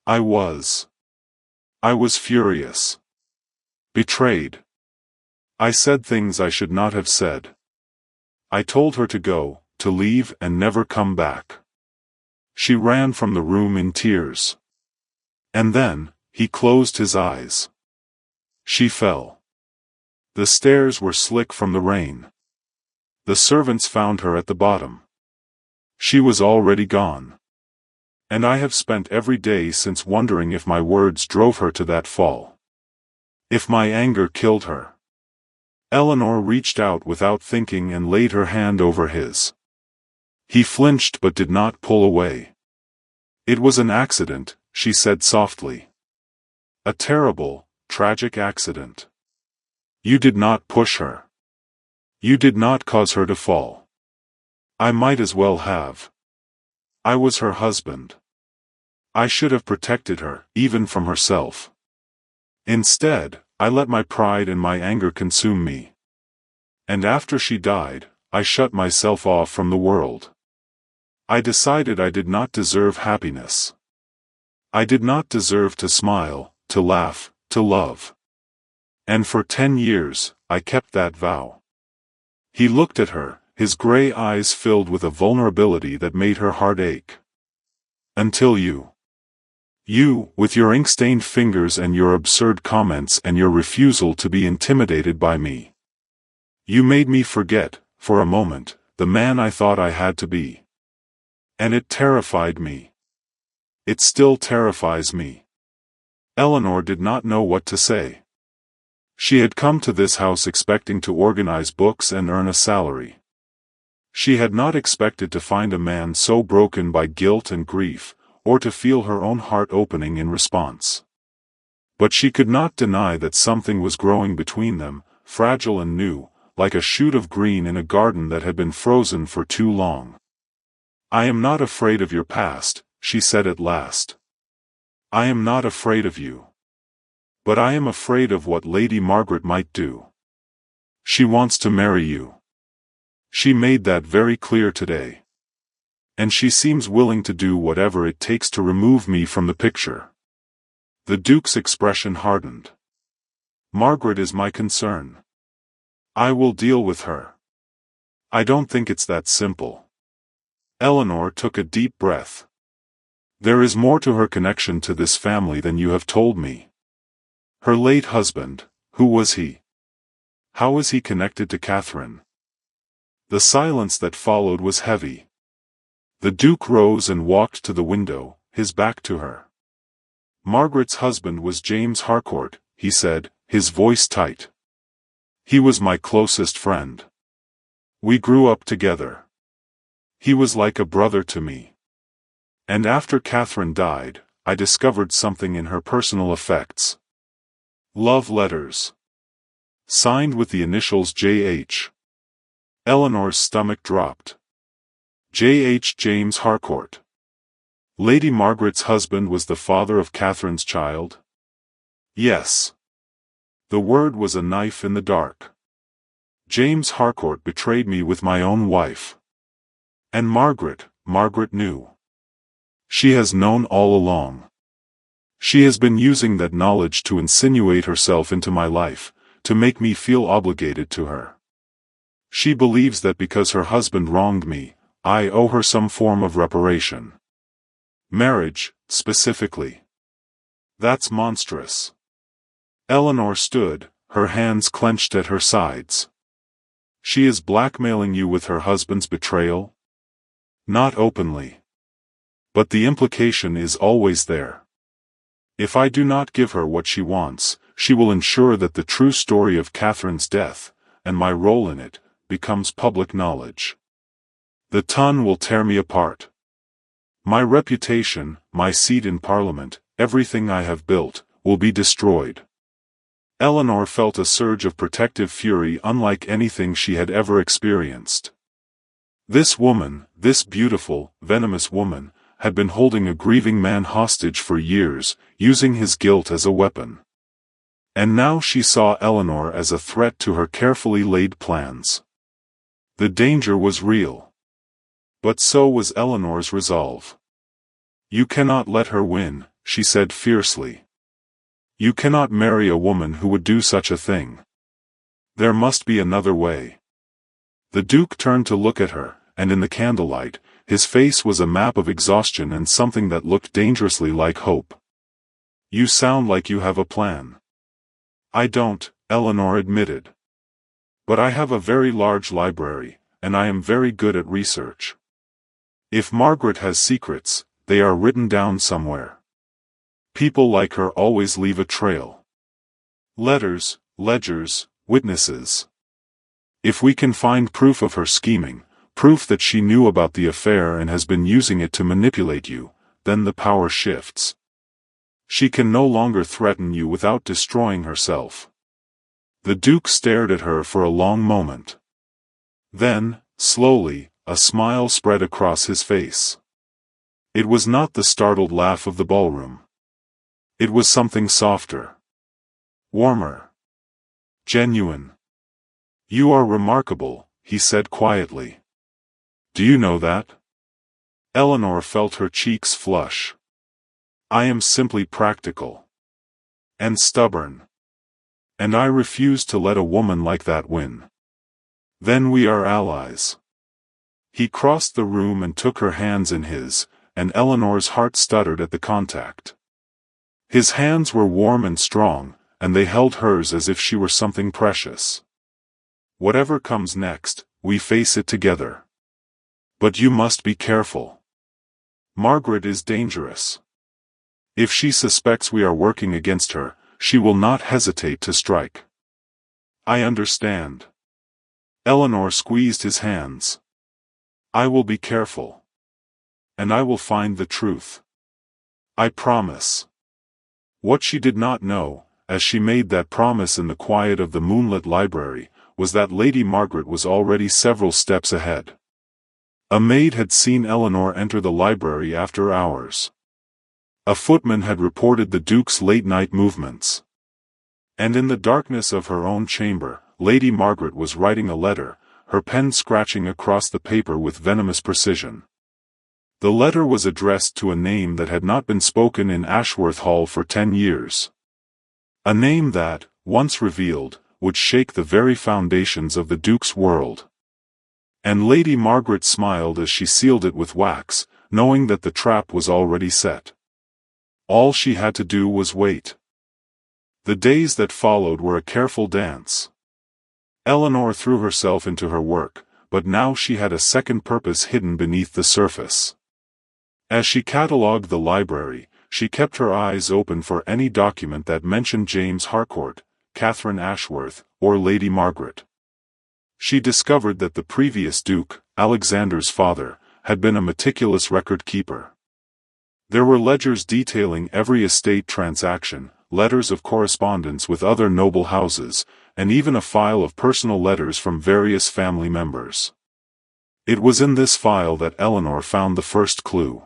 I was furious. Betrayed. I said things I should not have said. I told her to go, to leave and never come back. She ran from the room in tears. And then, he closed his eyes. She fell. The stairs were slick from the rain. The servants found her at the bottom. She was already gone. And I have spent every day since wondering if my words drove her to that fall. If my anger killed her." Eleanor reached out without thinking and laid her hand over his. He flinched but did not pull away. "It was an accident," she said softly. "A terrible, tragic accident. You did not push her. You did not cause her to fall. I might as well have. I was her husband. I should have protected her, even from herself. Instead, I let my pride and my anger consume me. And after she died, I shut myself off from the world. I decided I did not deserve happiness. I did not deserve to smile, to laugh, to love. And for 10 years, I kept that vow." He looked at her, his gray eyes filled with a vulnerability that made her heart ache. "Until you, with your ink-stained fingers and your absurd comments and your refusal to be intimidated by me. You made me forget, for a moment, the man I thought I had to be. And it terrified me. It still terrifies me." Eleanor did not know what to say. She had come to this house expecting to organize books and earn a salary. She had not expected to find a man so broken by guilt and grief, or to feel her own heart opening in response. But she could not deny that something was growing between them, fragile and new, like a shoot of green in a garden that had been frozen for too long. "I am not afraid of your past," she said at last. "I am not afraid of you. But I am afraid of what Lady Margaret might do. She wants to marry you. She made that very clear today. And she seems willing to do whatever it takes to remove me from the picture." The Duke's expression hardened. "Margaret is my concern. I will deal with her. I don't think it's that simple." Eleanor took a deep breath. "There is more to her connection to this family than you have told me. Her late husband, who was he? How is he connected to Catherine?" The silence that followed was heavy. The Duke rose and walked to the window, his back to her. "Margaret's husband was James Harcourt," he said, his voice tight. He was my closest friend. We grew up together. He was like a brother to me. And after Catherine died, I discovered something in her personal effects. Love letters. Signed with the initials J.H. Eleanor's stomach dropped. J.H. James Harcourt. Lady Margaret's husband was the father of Catherine's child? Yes. The word was a knife in the dark. James Harcourt betrayed me with my own wife. And Margaret knew. She has known all along. She has been using that knowledge to insinuate herself into my life, to make me feel obligated to her. She believes that because her husband wronged me, I owe her some form of reparation. Marriage, specifically. That's monstrous. Eleanor stood, her hands clenched at her sides. She is blackmailing you with her husband's betrayal? Not openly. But the implication is always there. If I do not give her what she wants, she will ensure that the true story of Catherine's death, and my role in it, becomes public knowledge. The ton will tear me apart. My reputation, my seat in Parliament, everything I have built, will be destroyed. Eleanor felt a surge of protective fury unlike anything she had ever experienced. This woman, this beautiful, venomous woman, had been holding a grieving man hostage for years, using his guilt as a weapon. And now she saw Eleanor as a threat to her carefully laid plans. The danger was real. But so was Eleanor's resolve. You cannot let her win, she said fiercely. You cannot marry a woman who would do such a thing. There must be another way. The Duke turned to look at her, and in the candlelight, his face was a map of exhaustion and something that looked dangerously like hope. You sound like you have a plan. I don't, Eleanor admitted. But I have a very large library, and I am very good at research. If Margaret has secrets, they are written down somewhere. People like her always leave a trail. Letters, ledgers, witnesses. If we can find proof of her scheming, proof that she knew about the affair and has been using it to manipulate you, then the power shifts. She can no longer threaten you without destroying herself. The Duke stared at her for a long moment. Then, slowly, a smile spread across his face. It was not the startled laugh of the ballroom. It was something softer. Warmer. Genuine. You are remarkable, he said quietly. Do you know that? Eleanor felt her cheeks flush. I am simply practical. And stubborn. And I refuse to let a woman like that win. Then we are allies. He crossed the room and took her hands in his, and Eleanor's heart stuttered at the contact. His hands were warm and strong, and they held hers as if she were something precious. Whatever comes next, we face it together. But you must be careful. Margaret is dangerous. If she suspects we are working against her, she will not hesitate to strike. I understand. Eleanor squeezed his hands. I will be careful. And I will find the truth. I promise. What she did not know, as she made that promise in the quiet of the moonlit library, was that Lady Margaret was already several steps ahead. A maid had seen Eleanor enter the library after hours. A footman had reported the Duke's late-night movements. And in the darkness of her own chamber, Lady Margaret was writing a letter, her pen scratching across the paper with venomous precision. The letter was addressed to a name that had not been spoken in Ashworth Hall for 10 years. A name that, once revealed, would shake the very foundations of the Duke's world. And Lady Margaret smiled as she sealed it with wax, knowing that the trap was already set. All she had to do was wait. The days that followed were a careful dance. Eleanor threw herself into her work, but now she had a second purpose hidden beneath the surface. As she catalogued the library, she kept her eyes open for any document that mentioned James Harcourt, Catherine Ashworth, or Lady Margaret. She discovered that the previous Duke, Alexander's father, had been a meticulous record-keeper. There were ledgers detailing every estate transaction, letters of correspondence with other noble houses, and even a file of personal letters from various family members. It was in this file that Eleanor found the first clue.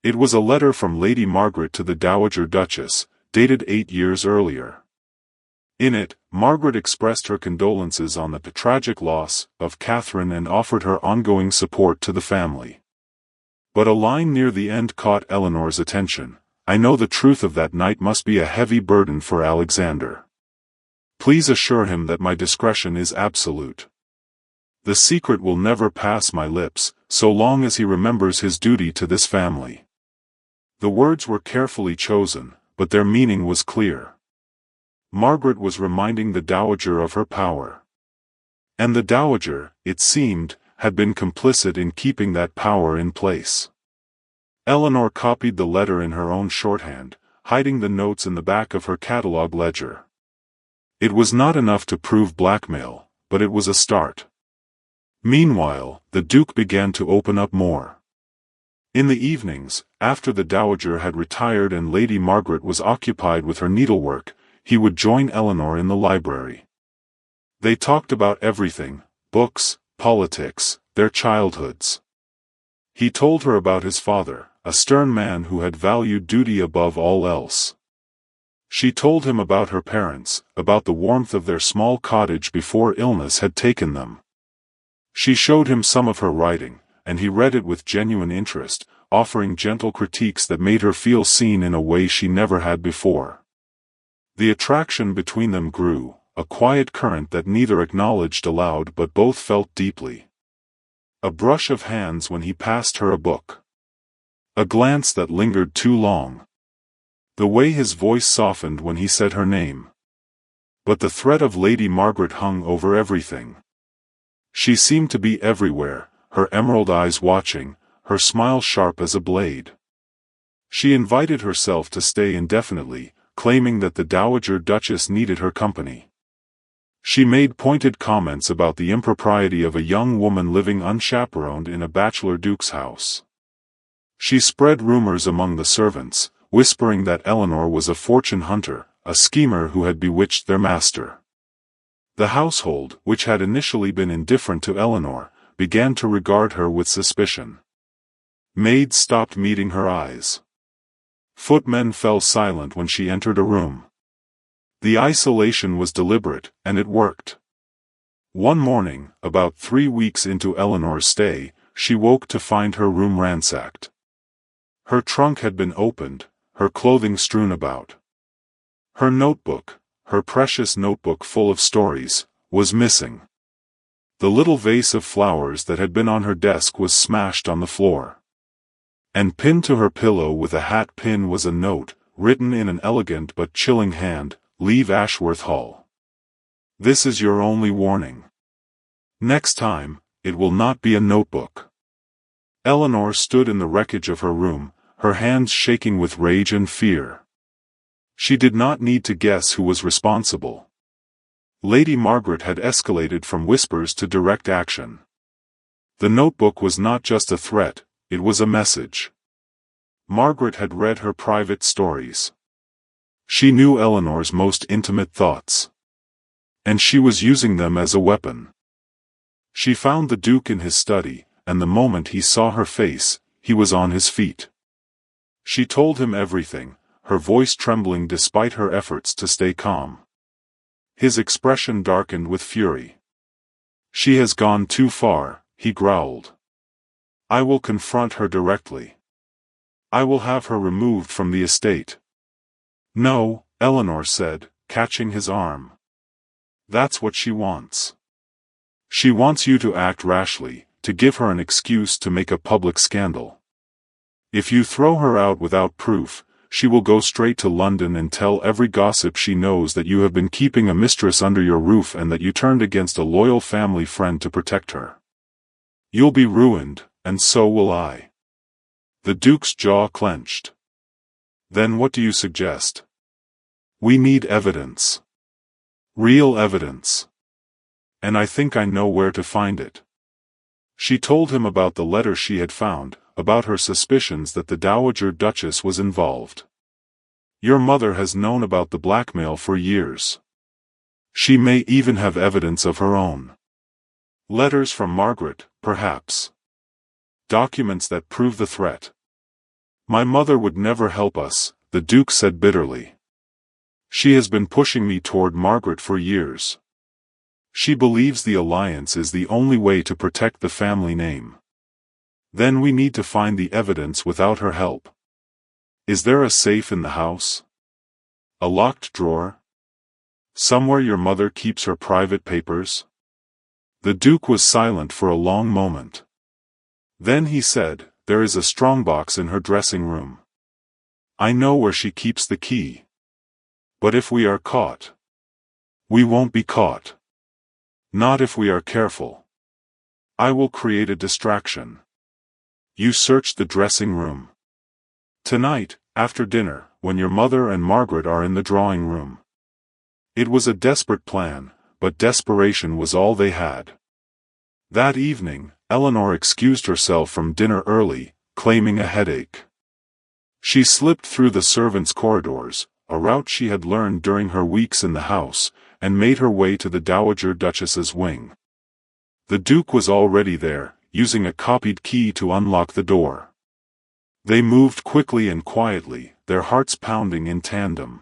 It was a letter from Lady Margaret to the Dowager Duchess, dated 8 years earlier. In it, Margaret expressed her condolences on the tragic loss of Catherine and offered her ongoing support to the family. But a line near the end caught Eleanor's attention. "I know the truth of that night must be a heavy burden for Alexander. Please assure him that my discretion is absolute. The secret will never pass my lips, so long as he remembers his duty to this family." The words were carefully chosen, but their meaning was clear. Margaret was reminding the Dowager of her power. And the Dowager, it seemed, had been complicit in keeping that power in place. Eleanor copied the letter in her own shorthand, hiding the notes in the back of her catalogue ledger. It was not enough to prove blackmail, but it was a start. Meanwhile, the Duke began to open up more. In the evenings, after the Dowager had retired and Lady Margaret was occupied with her needlework, he would join Eleanor in the library. They talked about everything: books, politics, their childhoods. He told her about his father, a stern man who had valued duty above all else. She told him about her parents, about the warmth of their small cottage before illness had taken them. She showed him some of her writing, and he read it with genuine interest, offering gentle critiques that made her feel seen in a way she never had before. The attraction between them grew, a quiet current that neither acknowledged aloud but both felt deeply. A brush of hands when he passed her a book. A glance that lingered too long. The way his voice softened when he said her name. But the threat of Lady Margaret hung over everything. She seemed to be everywhere, her emerald eyes watching, her smile sharp as a blade. She invited herself to stay indefinitely, claiming that the Dowager Duchess needed her company. She made pointed comments about the impropriety of a young woman living unchaperoned in a bachelor duke's house. She spread rumors among the servants, whispering that Eleanor was a fortune hunter, a schemer who had bewitched their master. The household, which had initially been indifferent to Eleanor, began to regard her with suspicion. Maids stopped meeting her eyes. Footmen fell silent when she entered a room. The isolation was deliberate, and it worked. One morning, about 3 weeks into Eleanor's stay, she woke to find her room ransacked. Her trunk had been opened, her clothing strewn about. Her notebook, her precious notebook full of stories, was missing. The little vase of flowers that had been on her desk was smashed on the floor. And pinned to her pillow with a hat pin was a note, written in an elegant but chilling hand: "Leave Ashworth Hall. This is your only warning. Next time, it will not be a notebook." Eleanor stood in the wreckage of her room, her hands shaking with rage and fear. She did not need to guess who was responsible. Lady Margaret had escalated from whispers to direct action. The notebook was not just a threat, it was a message. Margaret had read her private stories. She knew Eleanor's most intimate thoughts. And she was using them as a weapon. She found the Duke in his study, and the moment he saw her face, he was on his feet. She told him everything, her voice trembling despite her efforts to stay calm. His expression darkened with fury. "She has gone too far," he growled. "I will confront her directly. I will have her removed from the estate." "No," Eleanor said, catching his arm. "That's what she wants. She wants you to act rashly, to give her an excuse to make a public scandal. If you throw her out without proof, she will go straight to London and tell every gossip she knows that you have been keeping a mistress under your roof and that you turned against a loyal family friend to protect her. You'll be ruined, and so will I." The Duke's jaw clenched. "Then what do you suggest?" "We need evidence." Real evidence. And I think I know where to find it. She told him about the letter she had found, about her suspicions that the Dowager Duchess was involved. Your mother has known about the blackmail for years. She may even have evidence of her own. Letters from Margaret, perhaps. Documents that prove the threat. My mother would never help us, the Duke said bitterly. She has been pushing me toward Margaret for years. She believes the alliance is the only way to protect the family name. Then we need to find the evidence without her help. Is there a safe in the house? A locked drawer? Somewhere your mother keeps her private papers? The Duke was silent for a long moment. Then he said, there is a strongbox in her dressing room. I know where she keeps the key. But if we are caught, we won't be caught. Not if we are careful. I will create a distraction. You search the dressing room. Tonight, after dinner, when your mother and Margaret are in the drawing room. It was a desperate plan, but desperation was all they had. That evening, Eleanor excused herself from dinner early, claiming a headache. She slipped through the servants' corridors, a route she had learned during her weeks in the house, and made her way to the Dowager Duchess's wing. The Duke was already there, using a copied key to unlock the door. They moved quickly and quietly, their hearts pounding in tandem.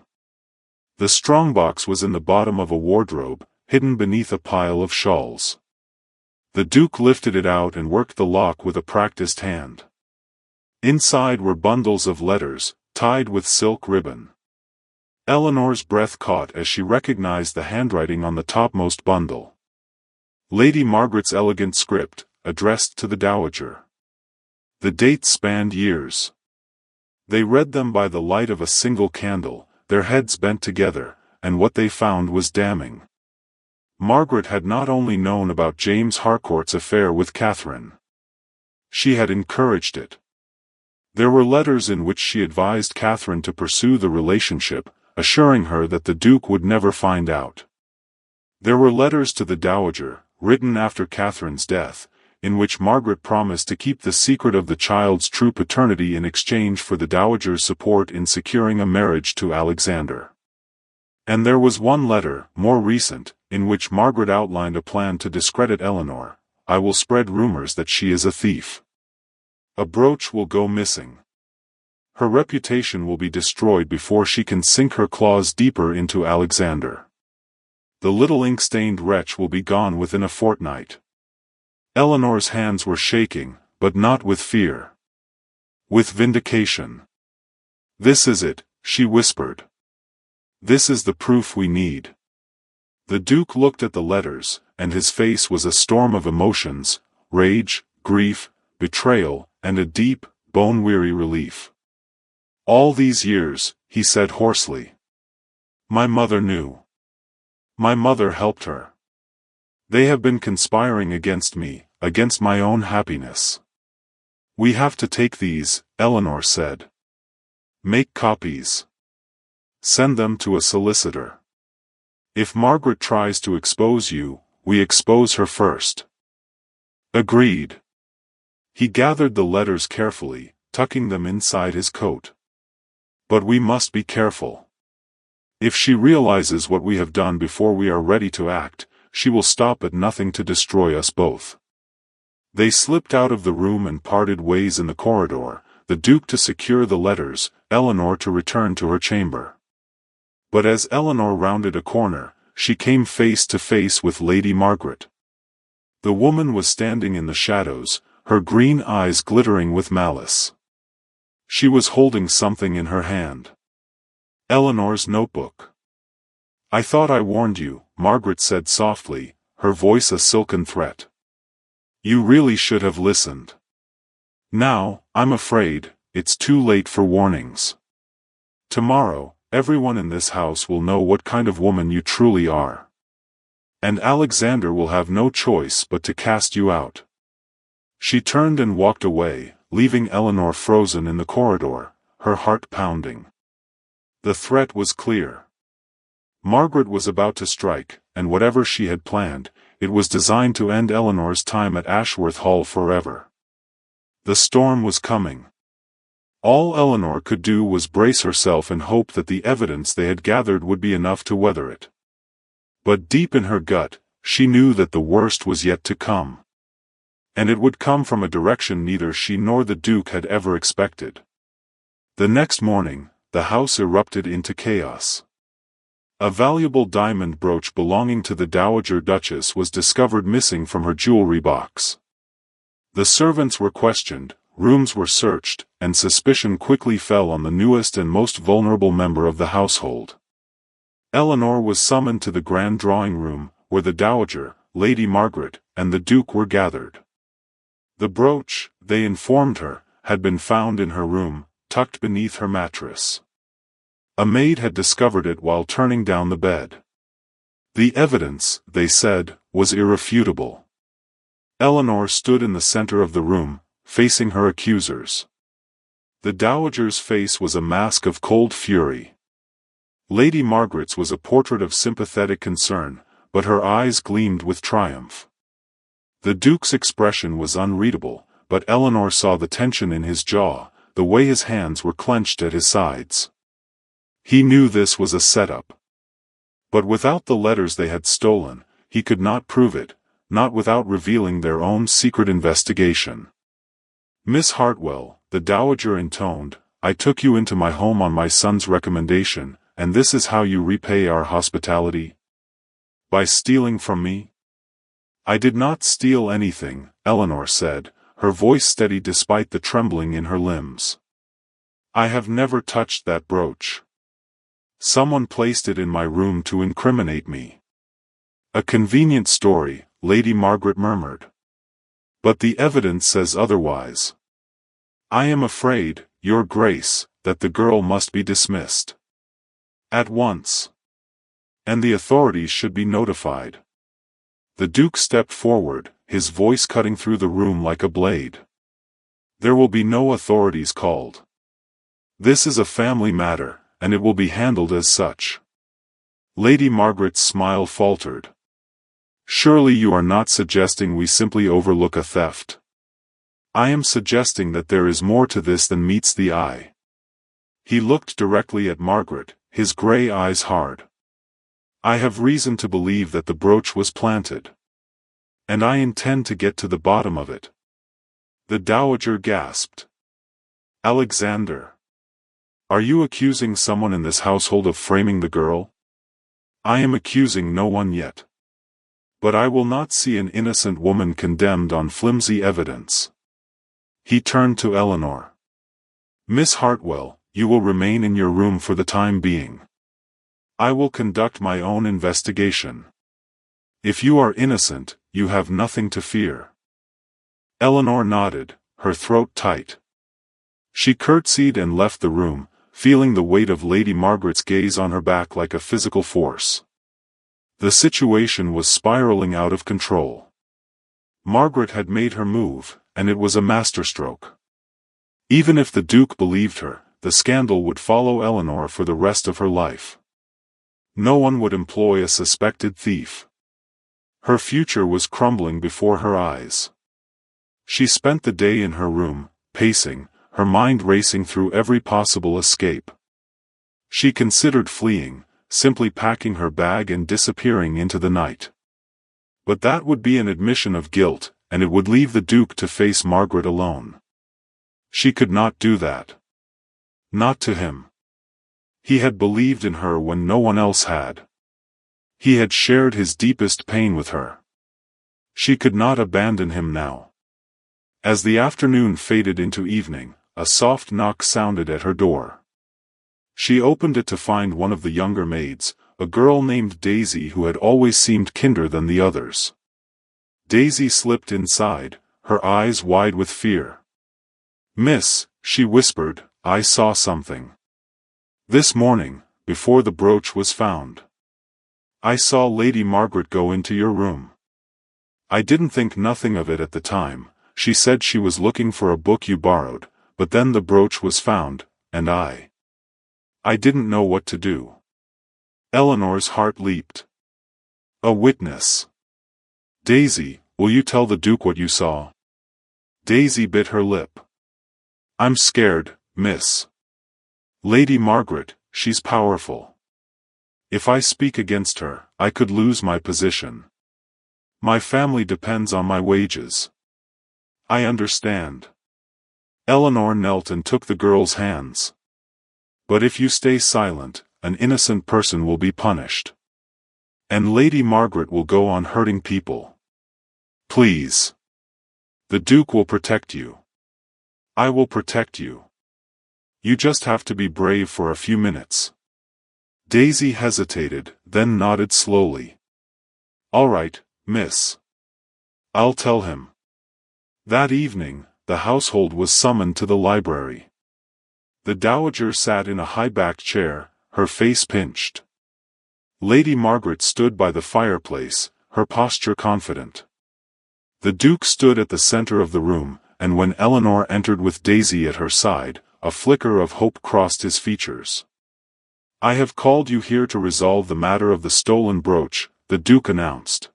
The strongbox was in the bottom of a wardrobe, hidden beneath a pile of shawls. The Duke lifted it out and worked the lock with a practiced hand. Inside were bundles of letters, tied with silk ribbon. Eleanor's breath caught as she recognized the handwriting on the topmost bundle. Lady Margaret's elegant script, addressed to the Dowager. The dates spanned years. They read them by the light of a single candle, their heads bent together, and what they found was damning. Margaret had not only known about James Harcourt's affair with Catherine. She had encouraged it. There were letters in which she advised Catherine to pursue the relationship, assuring her that the Duke would never find out. There were letters to the Dowager, written after Catherine's death, in which Margaret promised to keep the secret of the child's true paternity in exchange for the Dowager's support in securing a marriage to Alexander. And there was one letter, more recent, in which Margaret outlined a plan to discredit Eleanor. I will spread rumors that she is a thief. A brooch will go missing. Her reputation will be destroyed before she can sink her claws deeper into Alexander. The little ink-stained wretch will be gone within a fortnight. Eleanor's hands were shaking, but not with fear. With vindication. This is it, she whispered. This is the proof we need. The Duke looked at the letters, and his face was a storm of emotions, rage, grief, betrayal, and a deep, bone-weary relief. All these years, he said hoarsely. My mother knew. My mother helped her. They have been conspiring against me, against my own happiness. We have to take these, Eleanor said. Make copies. Send them to a solicitor. If Margaret tries to expose you, we expose her first. Agreed. He gathered the letters carefully, tucking them inside his coat. But we must be careful. If she realizes what we have done before we are ready to act, she will stop at nothing to destroy us both. They slipped out of the room and parted ways in the corridor, the Duke to secure the letters, Eleanor to return to her chamber. But as Eleanor rounded a corner, she came face to face with Lady Margaret. The woman was standing in the shadows, her green eyes glittering with malice. She was holding something in her hand. Eleanor's notebook. I thought I warned you, Margaret said softly, her voice a silken threat. You really should have listened. Now, I'm afraid, it's too late for warnings. Tomorrow, everyone in this house will know what kind of woman you truly are. And Alexander will have no choice but to cast you out. She turned and walked away, leaving Eleanor frozen in the corridor, her heart pounding. The threat was clear. Margaret was about to strike, and whatever she had planned, it was designed to end Eleanor's time at Ashworth Hall forever. The storm was coming. All Eleanor could do was brace herself and hope that the evidence they had gathered would be enough to weather it. But deep in her gut, she knew that the worst was yet to come. And it would come from a direction neither she nor the Duke had ever expected. The next morning, the house erupted into chaos. A valuable diamond brooch belonging to the Dowager Duchess was discovered missing from her jewelry box. The servants were questioned, rooms were searched, and suspicion quickly fell on the newest and most vulnerable member of the household. Eleanor was summoned to the grand drawing room, where the Dowager, Lady Margaret, and the Duke were gathered. The brooch, they informed her, had been found in her room, tucked beneath her mattress. A maid had discovered it while turning down the bed. The evidence, they said, was irrefutable. Eleanor stood in the center of the room, facing her accusers. The Dowager's face was a mask of cold fury. Lady Margaret's was a portrait of sympathetic concern, but her eyes gleamed with triumph. The Duke's expression was unreadable, but Eleanor saw the tension in his jaw, the way his hands were clenched at his sides. He knew this was a setup. But without the letters they had stolen, he could not prove it, not without revealing their own secret investigation. "Miss Hartwell," the Dowager intoned, "I took you into my home on my son's recommendation, and this is how you repay our hospitality? By stealing from me?" "I did not steal anything," Eleanor said, her voice steady despite the trembling in her limbs. "I have never touched that brooch. Someone placed it in my room to incriminate me." "A convenient story," Lady Margaret murmured. "But the evidence says otherwise." "I am afraid, Your Grace, that the girl must be dismissed. At once. And the authorities should be notified." The Duke stepped forward, his voice cutting through the room like a blade. "There will be no authorities called. This is a family matter, and it will be handled as such." Lady Margaret's smile faltered. "Surely you are not suggesting we simply overlook a theft?" "I am suggesting that there is more to this than meets the eye." He looked directly at Margaret, his gray eyes hard. "I have reason to believe that the brooch was planted. And I intend to get to the bottom of it." The Dowager gasped. "Alexander. Are you accusing someone in this household of framing the girl?" "I am accusing no one yet. But I will not see an innocent woman condemned on flimsy evidence." He turned to Eleanor. "Miss Hartwell, you will remain in your room for the time being. I will conduct my own investigation. If you are innocent, you have nothing to fear." Eleanor nodded, her throat tight. She curtsied and left the room, feeling the weight of Lady Margaret's gaze on her back like a physical force. The situation was spiraling out of control. Margaret had made her move, and it was a masterstroke. Even if the Duke believed her, the scandal would follow Eleanor for the rest of her life. No one would employ a suspected thief. Her future was crumbling before her eyes. She spent the day in her room, pacing, her mind racing through every possible escape. She considered fleeing, simply packing her bag and disappearing into the night. But that would be an admission of guilt, and it would leave the Duke to face Margaret alone. She could not do that. Not to him. He had believed in her when no one else had. He had shared his deepest pain with her. She could not abandon him now. As the afternoon faded into evening, a soft knock sounded at her door. She opened it to find one of the younger maids, a girl named Daisy who had always seemed kinder than the others. Daisy slipped inside, her eyes wide with fear. "Miss," she whispered, "I saw something. This morning, before the brooch was found. I saw Lady Margaret go into your room. I didn't think nothing of it at the time. She said she was looking for a book you borrowed, but then the brooch was found, and I didn't know what to do. Eleanor's heart leaped. A witness. Daisy, will you tell the Duke what you saw? Daisy bit her lip. I'm scared, miss. Lady Margaret, she's powerful. If I speak against her, I could lose my position. My family depends on my wages. I understand. Eleanor knelt and took the girl's hands. But if you stay silent, an innocent person will be punished. And Lady Margaret will go on hurting people. Please. The Duke will protect you. I will protect you. You just have to be brave for a few minutes. Daisy hesitated, then nodded slowly. All right, miss. I'll tell him. That evening, the household was summoned to the library. The dowager sat in a high-backed chair, her face pinched. Lady Margaret stood by the fireplace, her posture confident. The Duke stood at the center of the room, and when Eleanor entered with Daisy at her side, a flicker of hope crossed his features. I have called you here to resolve the matter of the stolen brooch, the Duke announced.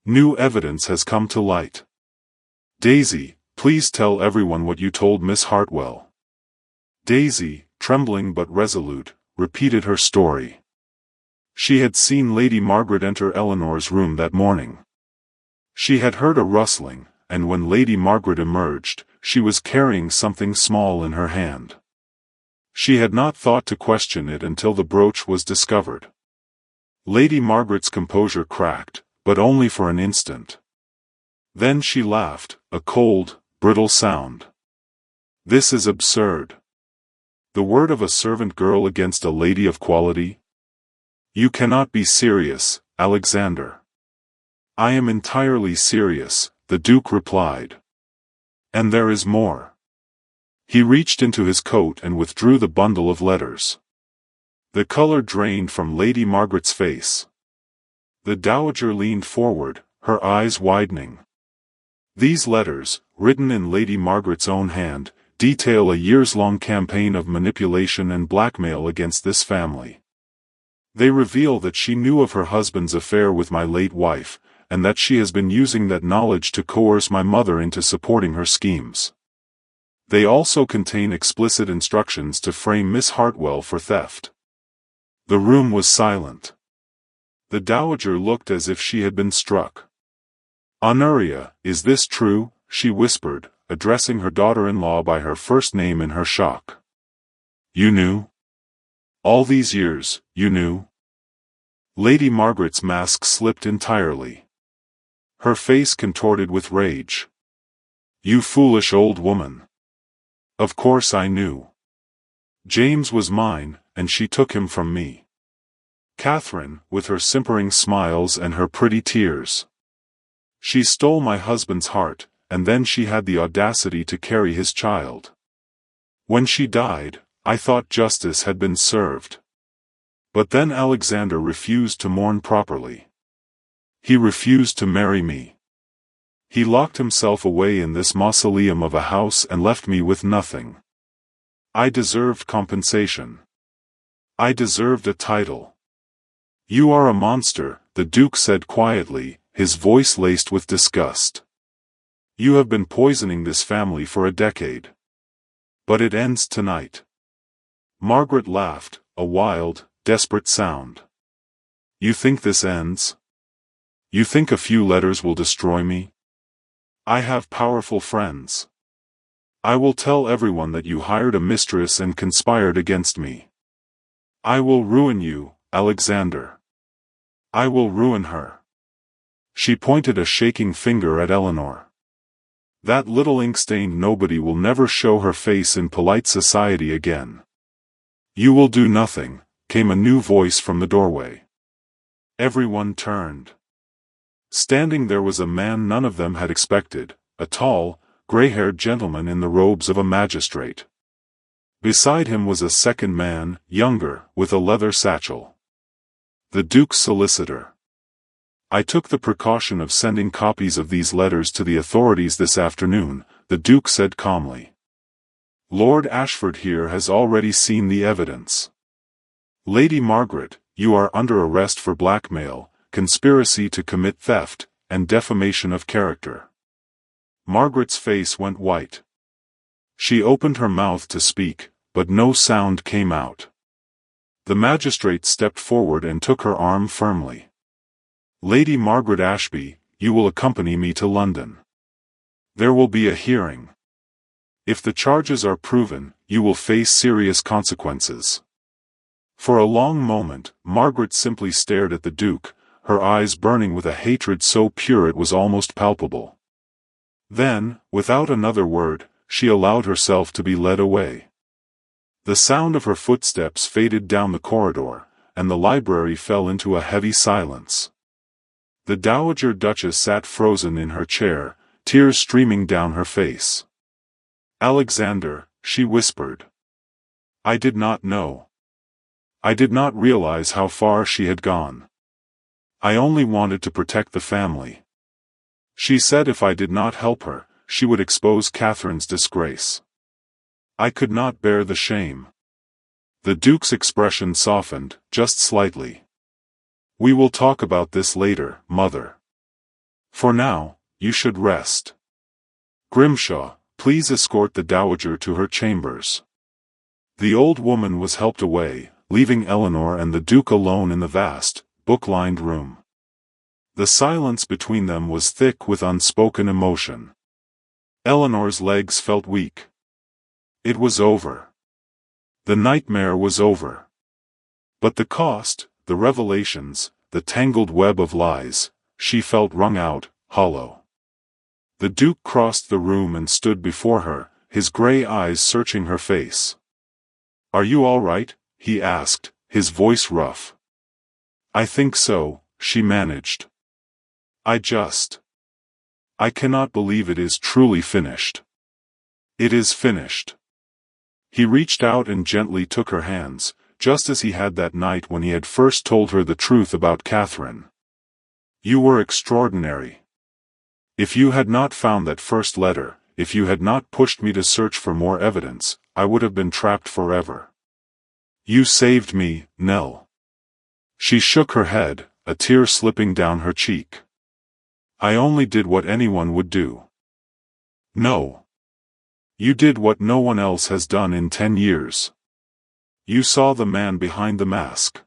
New evidence has come to light. Daisy, please tell everyone what you told Miss Hartwell. Daisy, trembling but resolute, repeated her story. She had seen Lady Margaret enter Eleanor's room that morning. She had heard a rustling, and when Lady Margaret emerged, she was carrying something small in her hand. She had not thought to question it until the brooch was discovered. Lady Margaret's composure cracked, but only for an instant. Then she laughed, a cold, brittle sound. This is absurd. The word of a servant girl against a lady of quality? You cannot be serious, Alexander. I am entirely serious, the Duke replied. And there is more. He reached into his coat and withdrew the bundle of letters. The color drained from Lady Margaret's face. The dowager leaned forward, her eyes widening. These letters, written in Lady Margaret's own hand, detail a years-long campaign of manipulation and blackmail against this family. They reveal that she knew of her husband's affair with my late wife, and that she has been using that knowledge to coerce my mother into supporting her schemes. They also contain explicit instructions to frame Miss Hartwell for theft. The room was silent. The dowager looked as if she had been struck. Honoria, is this true? She whispered, addressing her daughter-in-law by her first name in her shock. You knew? All these years, you knew? Lady Margaret's mask slipped entirely. Her face contorted with rage. You foolish old woman. Of course I knew. James was mine, and she took him from me. Catherine, with her simpering smiles and her pretty tears. She stole my husband's heart, and then she had the audacity to carry his child. When she died, I thought justice had been served. But then Alexander refused to mourn properly. He refused to marry me. He locked himself away in this mausoleum of a house and left me with nothing. I deserved compensation. I deserved a title. You are a monster, the Duke said quietly, his voice laced with disgust. You have been poisoning this family for a decade. But it ends tonight. Margaret laughed, a wild, desperate sound. You think this ends? You think a few letters will destroy me? I have powerful friends. I will tell everyone that you hired a mistress and conspired against me. I will ruin you, Alexander. I will ruin her. She pointed a shaking finger at Eleanor. That little ink-stained nobody will never show her face in polite society again. You will do nothing, came a new voice from the doorway. Everyone turned. Standing there was a man none of them had expected, a tall, gray-haired gentleman in the robes of a magistrate. Beside him was a second man, younger, with a leather satchel. The Duke's solicitor. I took the precaution of sending copies of these letters to the authorities this afternoon, the Duke said calmly. Lord Ashford here has already seen the evidence. Lady Margaret, you are under arrest for blackmail, conspiracy to commit theft, and defamation of character." Margaret's face went white. She opened her mouth to speak, but no sound came out. The magistrate stepped forward and took her arm firmly. "Lady Margaret Ashby, you will accompany me to London. There will be a hearing. If the charges are proven, you will face serious consequences." For a long moment, Margaret simply stared at the Duke, her eyes burning with a hatred so pure it was almost palpable. Then, without another word, she allowed herself to be led away. The sound of her footsteps faded down the corridor, and the library fell into a heavy silence. The Dowager Duchess sat frozen in her chair, tears streaming down her face. "Alexander," she whispered. "I did not know. I did not realize how far she had gone. I only wanted to protect the family. She said if I did not help her, she would expose Catherine's disgrace. I could not bear the shame." The Duke's expression softened, just slightly. "We will talk about this later, Mother. For now, you should rest. Grimshaw, please escort the Dowager to her chambers." The old woman was helped away, leaving Eleanor and the Duke alone in the vast, book-lined room. The silence between them was thick with unspoken emotion. Eleanor's legs felt weak. It was over. The nightmare was over. But the cost, the revelations, the tangled web of lies, she felt wrung out, hollow. The Duke crossed the room and stood before her, his gray eyes searching her face. "Are you all right?" he asked, his voice rough. "I think so," she managed. I cannot believe it is truly finished. It is finished." He reached out and gently took her hands, just as he had that night when he had first told her the truth about Catherine. "You were extraordinary. If you had not found that first letter, if you had not pushed me to search for more evidence, I would have been trapped forever. You saved me, Nell." She shook her head, a tear slipping down her cheek. "I only did what anyone would do." "No. You did what no one else has done in 10 years. You saw the man behind the mask.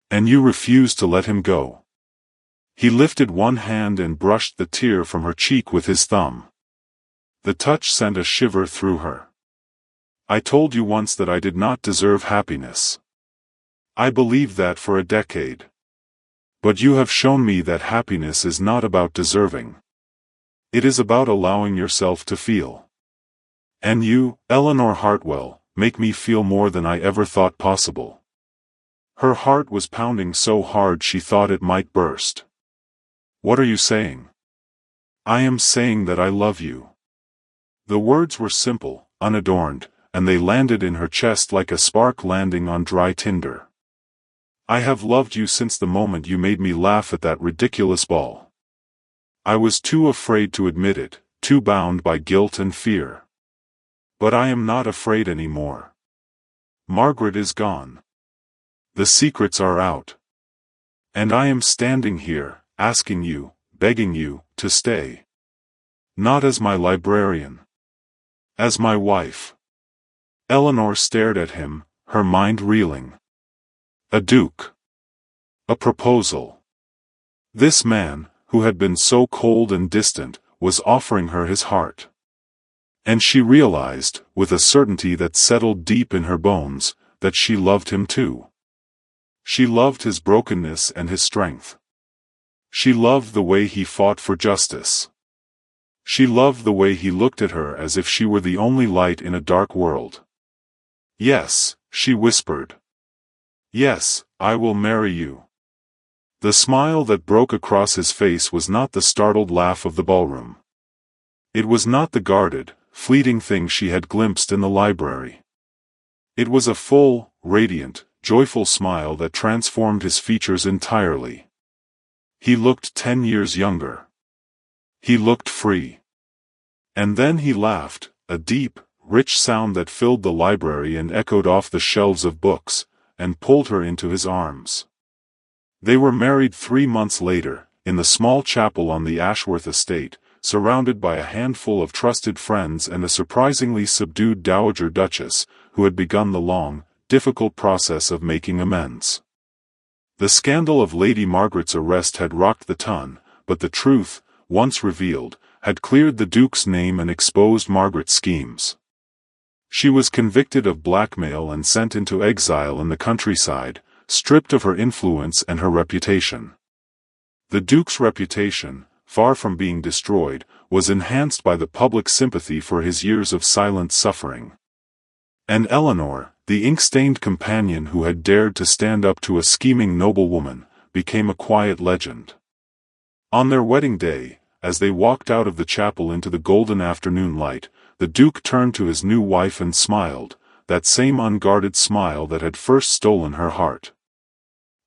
And you refused to let him go." He lifted one hand and brushed the tear from her cheek with his thumb. The touch sent a shiver through her. "I told you once that I did not deserve happiness. I believed that for a decade. But you have shown me that happiness is not about deserving. It is about allowing yourself to feel. And you, Eleanor Hartwell, make me feel more than I ever thought possible." Her heart was pounding so hard she thought it might burst. "What are you saying?" "I am saying that I love you." The words were simple, unadorned, and they landed in her chest like a spark landing on dry tinder. "I have loved you since the moment you made me laugh at that ridiculous ball. I was too afraid to admit it, too bound by guilt and fear. But I am not afraid anymore. Margaret is gone. The secrets are out. And I am standing here, asking you, begging you, to stay. Not as my librarian. As my wife." Eleanor stared at him, her mind reeling. A duke. A proposal. This man, who had been so cold and distant, was offering her his heart. And she realized, with a certainty that settled deep in her bones, that she loved him too. She loved his brokenness and his strength. She loved the way he fought for justice. She loved the way he looked at her as if she were the only light in a dark world. "Yes," she whispered. "Yes, I will marry you." The smile that broke across his face was not the startled laugh of the ballroom. It was not the guarded, fleeting thing she had glimpsed in the library. It was a full, radiant, joyful smile that transformed his features entirely. He looked 10 years younger. He looked free. And then he laughed, a deep, rich sound that filled the library and echoed off the shelves of books, and pulled her into his arms. They were married 3 months later, in the small chapel on the Ashworth estate, surrounded by a handful of trusted friends and a surprisingly subdued Dowager Duchess, who had begun the long, difficult process of making amends. The scandal of Lady Margaret's arrest had rocked the ton, but the truth, once revealed, had cleared the Duke's name and exposed Margaret's schemes. She was convicted of blackmail and sent into exile in the countryside, stripped of her influence and her reputation. The Duke's reputation, far from being destroyed, was enhanced by the public sympathy for his years of silent suffering. And Eleanor, the ink-stained companion who had dared to stand up to a scheming noblewoman, became a quiet legend. On their wedding day, as they walked out of the chapel into the golden afternoon light, the Duke turned to his new wife and smiled, that same unguarded smile that had first stolen her heart.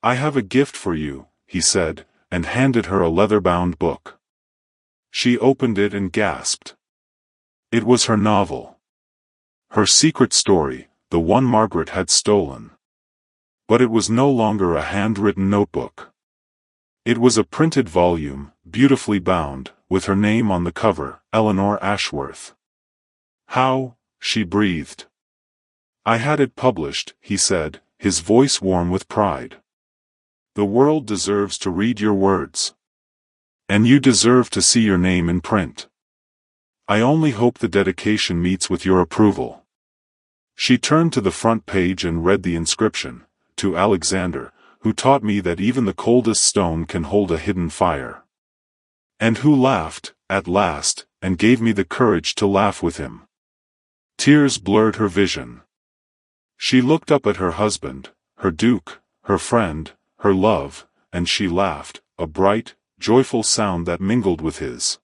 "I have a gift for you," he said, and handed her a leather-bound book. She opened it and gasped. It was her novel. Her secret story, the one Margaret had stolen. But it was no longer a handwritten notebook. It was a printed volume, beautifully bound, with her name on the cover, Eleanor Ashworth. "How?" she breathed. "I had it published," he said, his voice warm with pride. "The world deserves to read your words. And you deserve to see your name in print. I only hope the dedication meets with your approval." She turned to the front page and read the inscription, "To Alexander, who taught me that even the coldest stone can hold a hidden fire. And who laughed, at last, and gave me the courage to laugh with him." Tears blurred her vision. She looked up at her husband, her Duke, her friend, her love, and she laughed, a bright, joyful sound that mingled with his.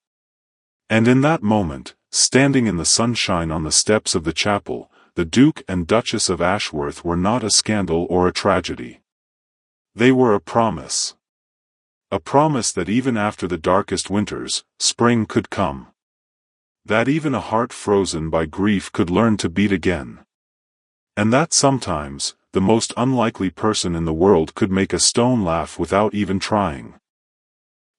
And in that moment, standing in the sunshine on the steps of the chapel, the Duke and Duchess of Ashworth were not a scandal or a tragedy. They were a promise. A promise that even after the darkest winters, spring could come. That even a heart frozen by grief could learn to beat again. And that sometimes, the most unlikely person in the world could make a stone laugh without even trying.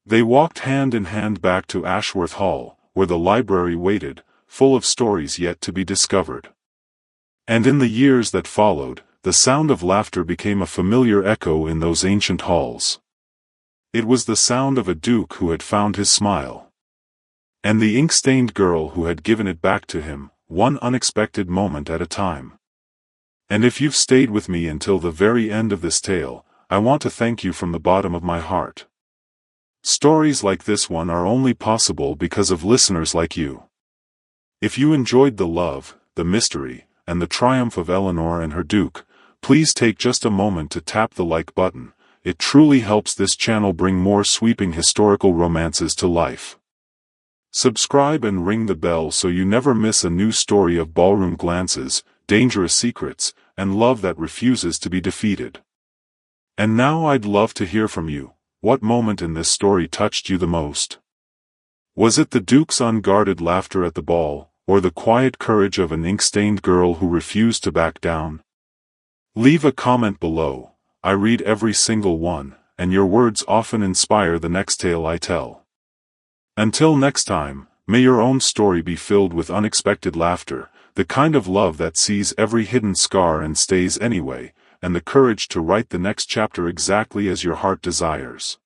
They walked hand in hand back to Ashworth Hall, where the library waited, full of stories yet to be discovered. And in the years that followed, the sound of laughter became a familiar echo in those ancient halls. It was the sound of a duke who had found his smile. And the ink-stained girl who had given it back to him, one unexpected moment at a time. And if you've stayed with me until the very end of this tale, I want to thank you from the bottom of my heart. Stories like this one are only possible because of listeners like you. If you enjoyed the love, the mystery, and the triumph of Eleanor and her Duke, please take just a moment to tap the like button. It truly helps this channel bring more sweeping historical romances to life. Subscribe and ring the bell so you never miss a new story of ballroom glances, dangerous secrets, and love that refuses to be defeated. And now I'd love to hear from you. What moment in this story touched you the most? Was it the Duke's unguarded laughter at the ball, or the quiet courage of an ink-stained girl who refused to back down? Leave a comment below. I read every single one, and your words often inspire the next tale I tell. Until next time, may your own story be filled with unexpected laughter, the kind of love that sees every hidden scar and stays anyway, and the courage to write the next chapter exactly as your heart desires.